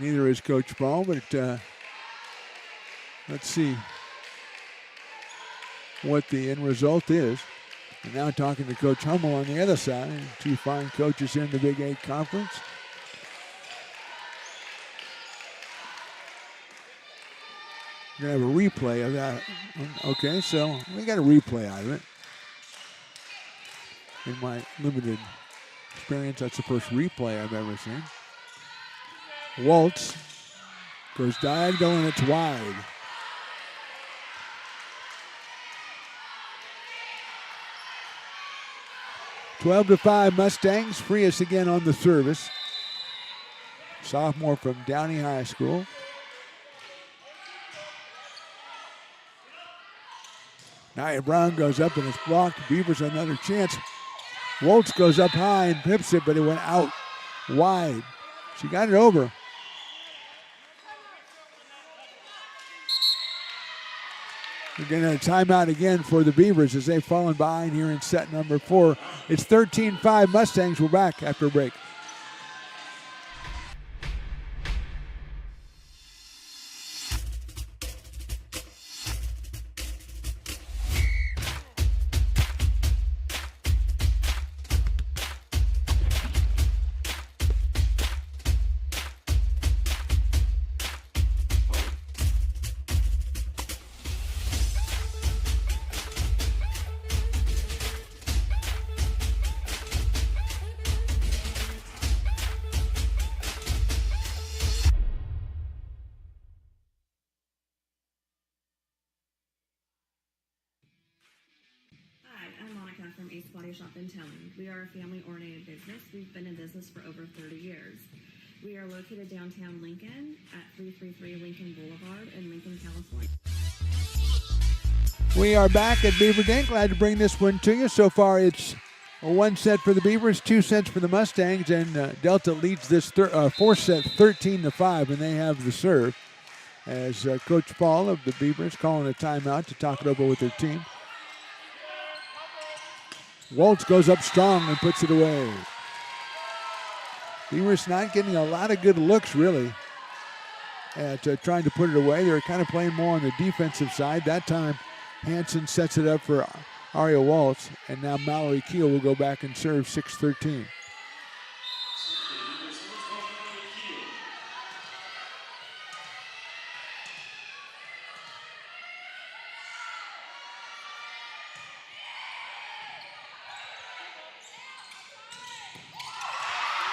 Neither is Coach Ball, but let's see what the end result is. And now talking to Coach Hummel on the other side. Two fine coaches here in the Big 8 Conference. We're going to have a replay of that. Okay, so we got a replay out of it. In my limited experience, that's the first replay I've ever seen. Woltz goes diagonal and it's wide. 12-5 Mustangs. Frias again on the service. Sophomore from Downey High School. Nia Brown goes up and it's blocked. Beavers another chance. Waltz goes up high and pips it, but it went out wide. She got it over. We're getting a timeout again for the Beavers as they've fallen behind here in set number 4. It's 13-5 Mustangs. We're back after a break. From Ace Body Shop in town. We are a family-oriented business. We've been in business for over 30 years. We are located downtown Lincoln at 333 Lincoln Boulevard in Lincoln, California. We are back at Beaver Den. Glad to bring this one to you. So far, it's a 1 set for the Beavers, 2 sets for the Mustangs, and Delta leads this 4th set 13-5, and they have the serve as Coach Paul of the Beavers calling a timeout to talk it over with their team. Waltz goes up strong and puts it away. Beavers not getting a lot of good looks, really, at trying to put it away. They're kind of playing more on the defensive side. That time, Hansen sets it up for Aria Waltz, and now Mallory Keel will go back and serve 6-13.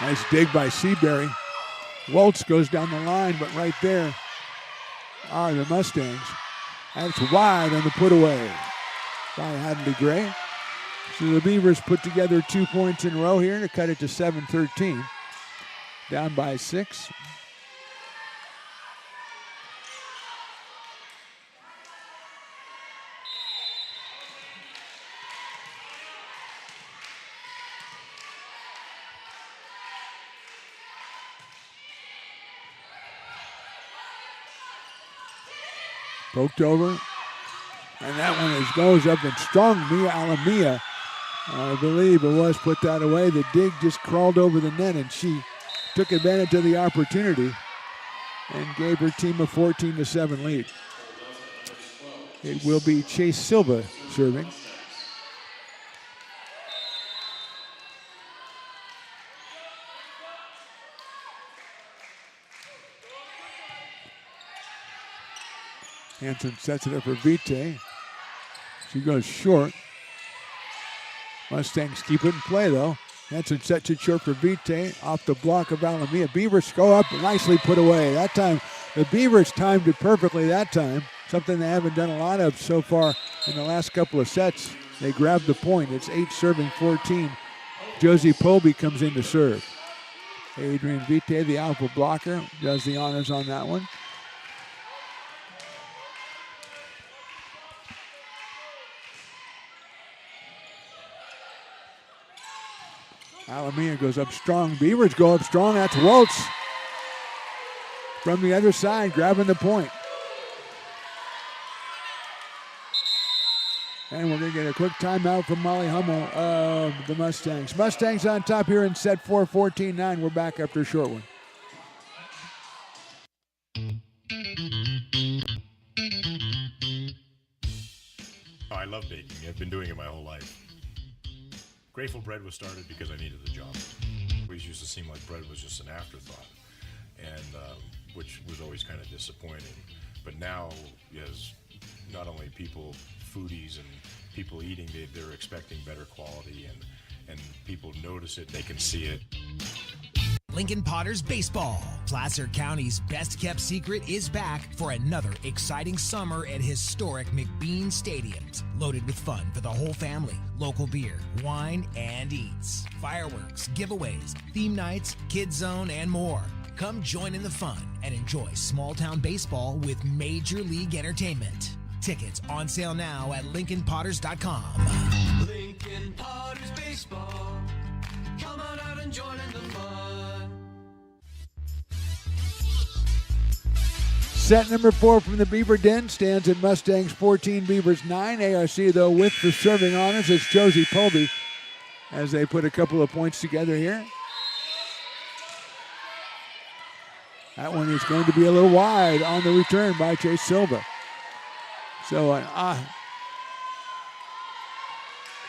Nice dig by Seabury. Waltz goes down the line, but right there are the Mustangs. That's wide on the put away by Hadley Gray. So the Beavers put together 2 points in a row here to cut it to 7-13. Down by 6. Poked over, and that one goes up and strong. Mia Alamia, I believe it was, put that away. The dig just crawled over the net, and she took advantage of the opportunity and gave her team a 14-7 lead. It will be Chase Silva serving. Hansen sets it up for Vite. She goes short. Mustangs keep it in play, though. Hansen sets it short for Vite. Off the block of Alamia. Beavers go up, nicely put away. That time, the Beavers timed it perfectly that time. Something they haven't done a lot of so far in the last couple of sets. They grabbed the point. It's 8 serving 14. Josie Polby comes in to serve. Adrian Vite, the alpha blocker, does the honors on that one. Alamia goes up strong. Beavers go up strong. That's Waltz from the other side, grabbing the point. And we're going to get a quick timeout from Molly Hummel of the Mustangs. Mustangs on top here in set 4, 14-9. We're back after a short one. Oh, I love baking. I've been doing it my whole life. Grateful Bread was started because I needed the job. It always used to seem like bread was just an afterthought, and which was always kind of disappointing. But now, as not only people, foodies and people eating, they're expecting better quality, and people notice it, they can see it. Lincoln Potters Baseball. Placer County's best kept secret is back for another exciting summer at historic McBean Stadiums. Loaded with fun for the whole family, local beer, wine, and eats. Fireworks, giveaways, theme nights, kids zone, and more. Come join in the fun and enjoy small town baseball with Major League Entertainment. Tickets on sale now at LincolnPotters.com. Lincoln Potters Baseball. Come on out and join in the fun. Set number 4 from the Beaver Den stands at Mustangs 14, Beavers 9. ARC, though, with the serving honors. It's Josie Polby as they put a couple of points together here. That one is going to be a little wide on the return by Chase Silva. So an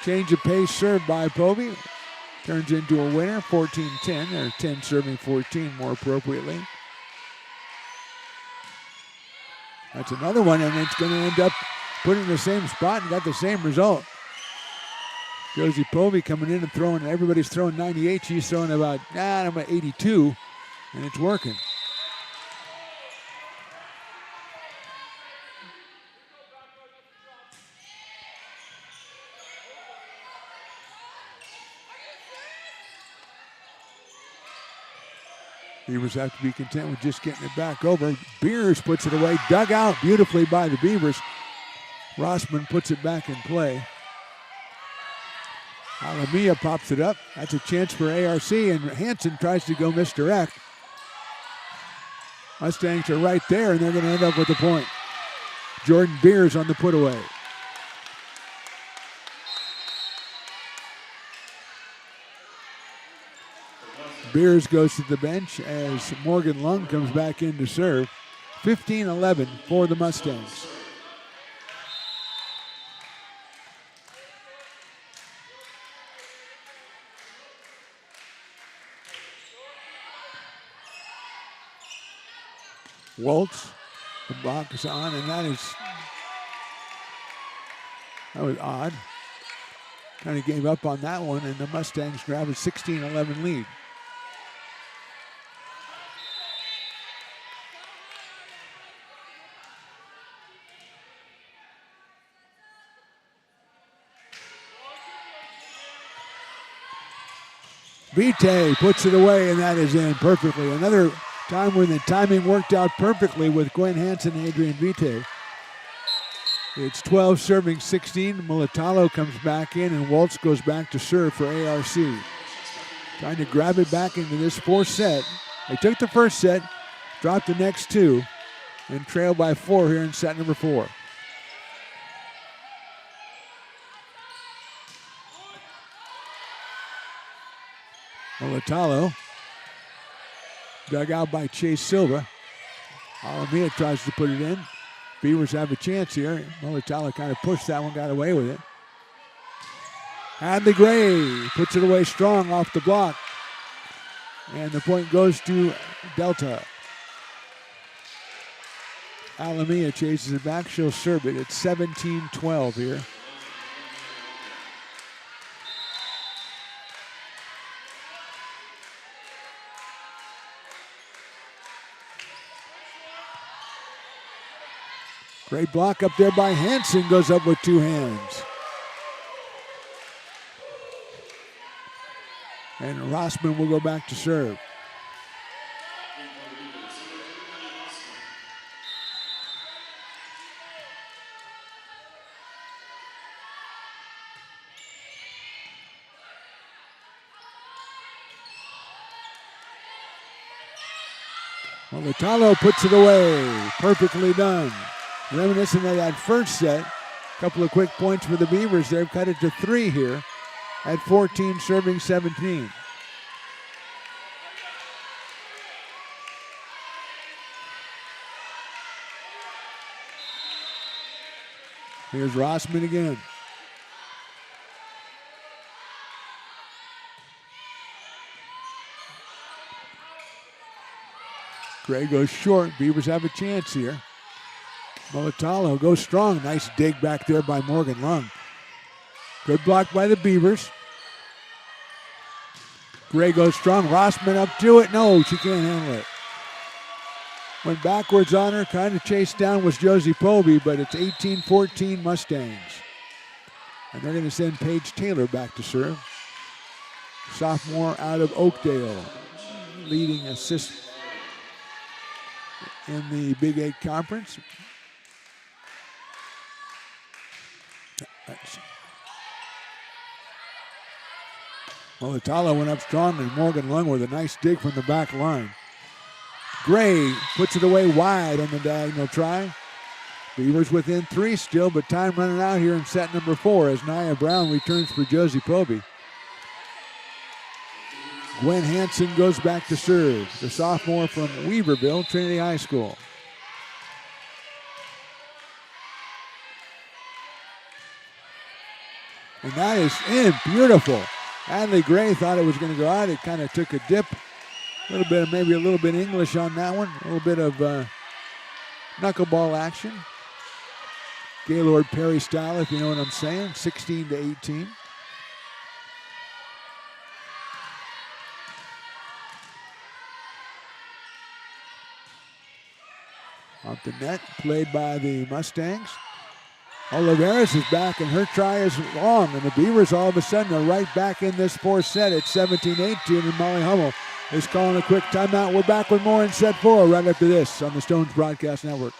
change of pace served by Povey. Turns into a winner, 14-10, or 10 serving 14 more appropriately. That's another one, and it's going to end up putting the same spot and got the same result. Josie Povey coming in and throwing, everybody's throwing 98. She's throwing about 82, and it's working. Beavers have to be content with just getting it back over. Beers puts it away, dug out beautifully by the Beavers. Rossman puts it back in play. Alamia pops it up. That's a chance for ARC, and Hanson tries to go misdirect. Mustangs are right there, and they're going to end up with a point. Jordan Beers on the put away. Beers goes to the bench as Morgan Lung comes back in to serve. 15-11 for the Mustangs. Waltz, the block is on, and that was odd. Kind of gave up on that one, and the Mustangs grab a 16-11 lead. Vite puts it away, and that is in perfectly. Another time when the timing worked out perfectly with Gwen Hansen and Adrian Vite. It's 12 serving 16. Militalo comes back in, and Waltz goes back to serve for ARC. Trying to grab it back into this fourth set. They took the first set, dropped the next two, and trailed by 4 here in set number 4. Militalo, dug out by Chase Silva. Alamia tries to put it in. Beavers have a chance here. Militalo kind of pushed that one, got away with it. Hadley Gray puts it away strong off the block. And the point goes to Delta. Alamia chases it back. She'll serve it. It's 17-12 here. Great block up there by Hansen, goes up with 2 hands. And Rossman will go back to serve. Militalo puts it away. Perfectly done. Reminiscent of that first set. A couple of quick points for the Beavers. They've cut it to 3 here at 14 serving 17. Here's Rossman again. Gray goes short. Beavers have a chance here. Militalo goes strong. Nice dig back there by Morgan Lung. Good block by the Beavers. Gray goes strong. Rossman up to it. No, she can't handle it. Went backwards on her. Kind of chased down was Josie Povey, but it's 18-14 Mustangs. And they're going to send Paige Taylor back to serve. Sophomore out of Oakdale, leading assist in the Big 8 Conference. Well, Atala went up strong, and Morgan Lung with a nice dig from the back line. Gray puts it away wide on the diagonal try. Beavers within 3 still, but time running out here in set number 4 as Nia Brown returns for Josie Povey. Gwen Hansen goes back to serve, the sophomore from Weaverville, Trinity High School. And that is in, beautiful. Adley Gray thought it was going to go out. It kind of took a dip. A little bit, maybe a little bit English on that one. A little bit of knuckleball action. Gaylord Perry style, if you know what I'm saying. 16-18. Off the net, played by the Mustangs. Oliveras is back, and her try is long, and the Beavers all of a sudden are right back in this fourth set at 17-18, and Molly Hummel is calling a quick timeout. We're back with more in set 4 right after this on the Stones Broadcast Network.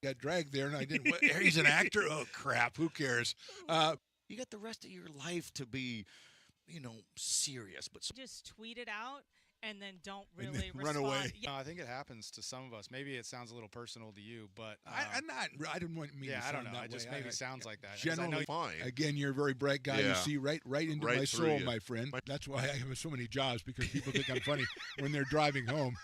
Got dragged there, and I didn't. He's an actor. Oh crap! Who cares? You got the rest of your life to be, serious. But just tweet it out and then don't And really then run away. No, I think it happens to some of us. Maybe it sounds a little personal to you, but I'm not. I didn't want me. Yeah, to I don't sound know. that It just way. maybe sounds like that. 'cause I Generally, know fine. Again, you're a very bright guy. You Yeah. see right into Right my through soul, you. my friend. That's why I have so many jobs, because people think I'm funny when they're driving home.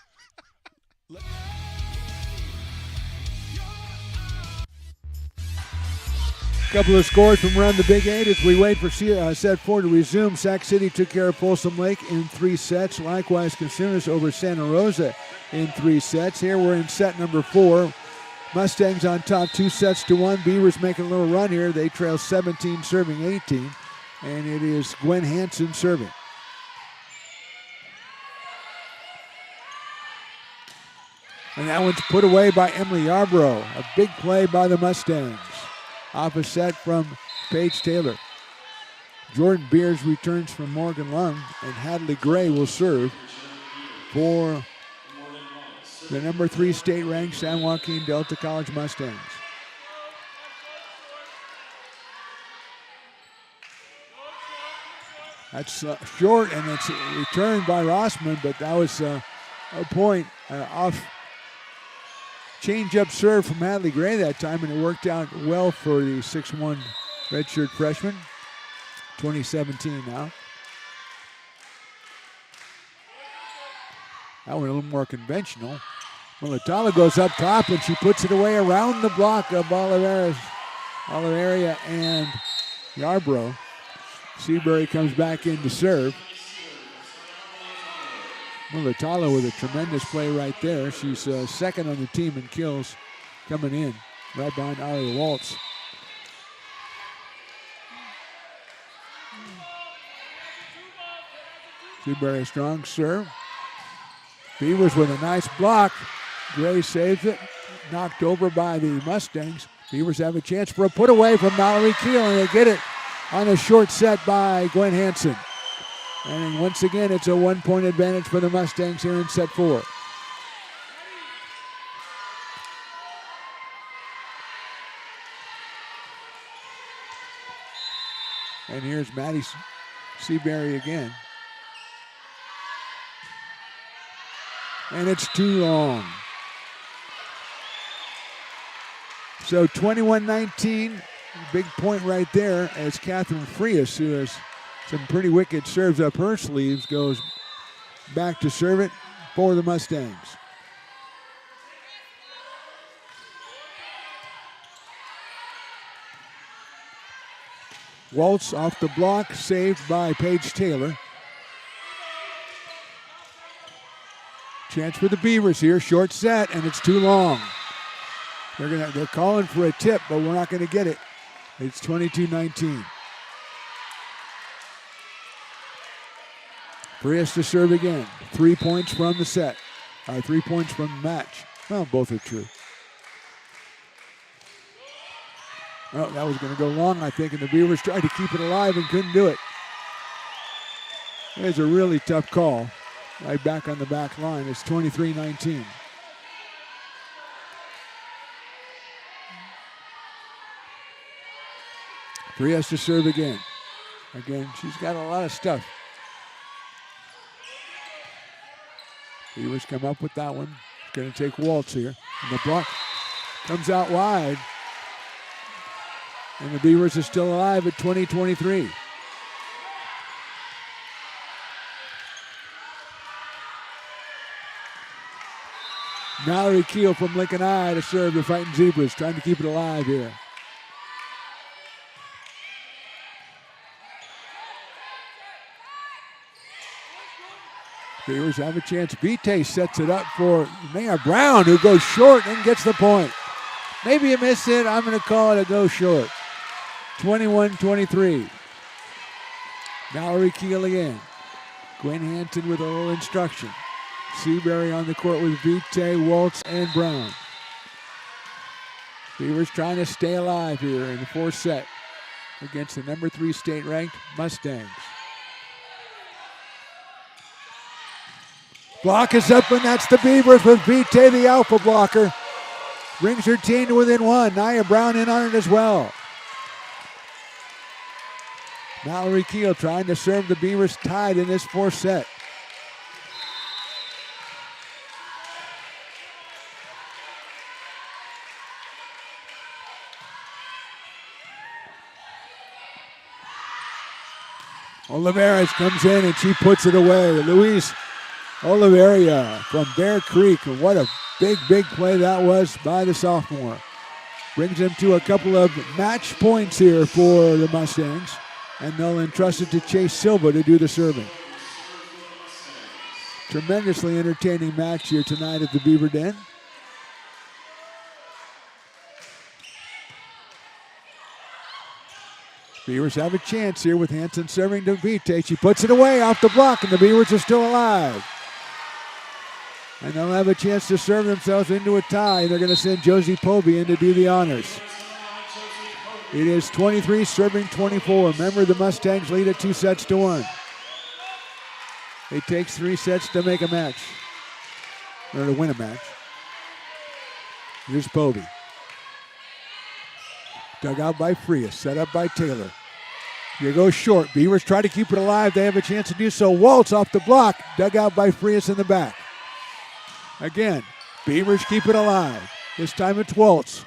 Couple of scores from around the Big 8 as we wait for set 4 to resume. Sac City took care of Folsom Lake in 3 sets. Likewise, Cosumnes over Santa Rosa in 3 sets. Here we're in set number 4. Mustangs on top 2-1. Beavers making a little run here. They trail 17, serving 18. And it is Gwen Hansen serving. And that one's put away by Emily Yarbrough. A big play by the Mustangs. Off a set from Paige Taylor. Jordan Beers returns from Morgan Lung, and Hadley Gray will serve for the number 3 state-ranked San Joaquin Delta College Mustangs. That's short, and it's returned by Rossman, but that was a point off. Change-up serve from Hadley Gray that time, and it worked out well for the 6'1" redshirt freshman. 2017 now. That one a little more conventional. Well, Atala goes up top, and she puts it away around the block of Oliveria and Yarbrough. Seabury comes back in to serve. Well, Atala with a tremendous play right there. She's second on the team in kills coming in, right behind Aria Waltz. Seabury strong serve. Beavers with a nice block. Gray saves it. Knocked over by the Mustangs. Beavers have a chance for a put away from Mallory Keel, and they get it on a short set by Gwen Hansen. And once again, it's a 1-point advantage for the Mustangs here in set 4. And here's Maddie Seabury again. And it's too long. So 21-19, big point right there as Catherine Frias, who has some pretty wicked serves up her sleeves, goes back to serve it for the Mustangs. Waltz off the block, saved by Paige Taylor. Chance for the Beavers here, short set, and it's too long. They're calling for a tip, but we're not going to get it. It's 22-19. Frias to serve again. 3 points from the set. 3 points from the match. Well, both are true. Oh, that was going to go long, I think, and the Beavers tried to keep it alive and couldn't do it. It was a really tough call. Right back on the back line. It's 23-19. Frias to serve again. Again, she's got a lot of stuff. Beavers come up with that one. It's going to take Waltz here. And the block comes out wide. And the Beavers are still alive at 20-23. Mallory Keel from Lincoln High to serve the Fighting Zebras, trying to keep it alive here. Beavers have a chance. Vite sets it up for Maya Brown, who goes short and gets the point. Maybe you missed it. I'm going to call it a go short. 21-23. Mallory Keel again. Gwen Hanson with a little instruction. Seabury on the court with Vite, Waltz, and Brown. Beavers trying to stay alive here in the fourth set against the number 3 state-ranked Mustangs. Block is up, and that's the Beavers with Vite, the alpha blocker. Brings her team to within one. Nia Brown in on it as well. Mallory Keel trying to serve the Beavers tied in this fourth set. Olivares comes in and she puts it away. Luis Oliveria from Bear Creek. And what a big play that was by the sophomore. Brings them to a couple of match points here for the Mustangs. And they'll entrust it to Chase Silva to do the serving. Tremendously entertaining match here tonight at the Beaver Den. Beavers have a chance here with Hanson serving to Vite. She puts it away off the block, and the Beavers are still alive. And they'll have a chance to serve themselves into a tie. They're going to send Josie Povey in to do the honors. It is 23 serving 24. Remember, the Mustangs lead at 2-1. It takes 3 sets to make a match, or to win a match. Here's Povey. Dug out by Frias, set up by Taylor. Here goes short. Beavers try to keep it alive. They have a chance to do so. Waltz off the block, dug out by Frias in the back. Again, Beavers keep it alive. This time it's Waltz.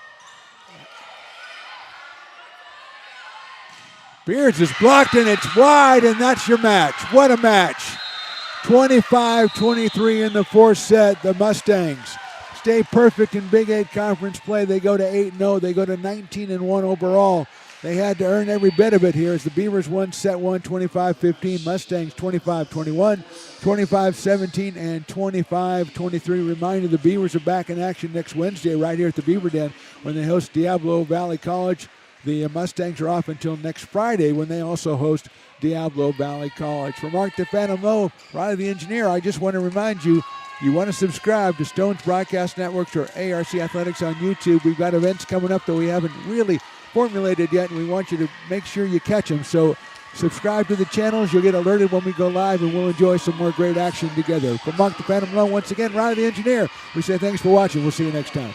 Beers is blocked and it's wide, and that's your match. What a match. 25-23 in the fourth set. The Mustangs stay perfect in Big 8 conference play. They go to 8-0. They go to 19-1 overall. They had to earn every bit of it here as the Beavers won set 1, 25-15. Mustangs 25-21, 25-17, and 25-23. Reminder, the Beavers are back in action next Wednesday right here at the Beaver Den when they host Diablo Valley College. The Mustangs are off until next Friday when they also host Diablo Valley College. For Mark the Phantom Lowe, Riley the Engineer, I just want to remind you, you want to subscribe to Stone's Broadcast Networks or ARC Athletics on YouTube. We've got events coming up that we haven't really formulated yet, and we want you to make sure you catch them. So subscribe to the channels. You'll get alerted when we go live, and we'll enjoy some more great action together. For Mark the Phantom Lowe, once again, Riley the Engineer, we say thanks for watching. We'll see you next time.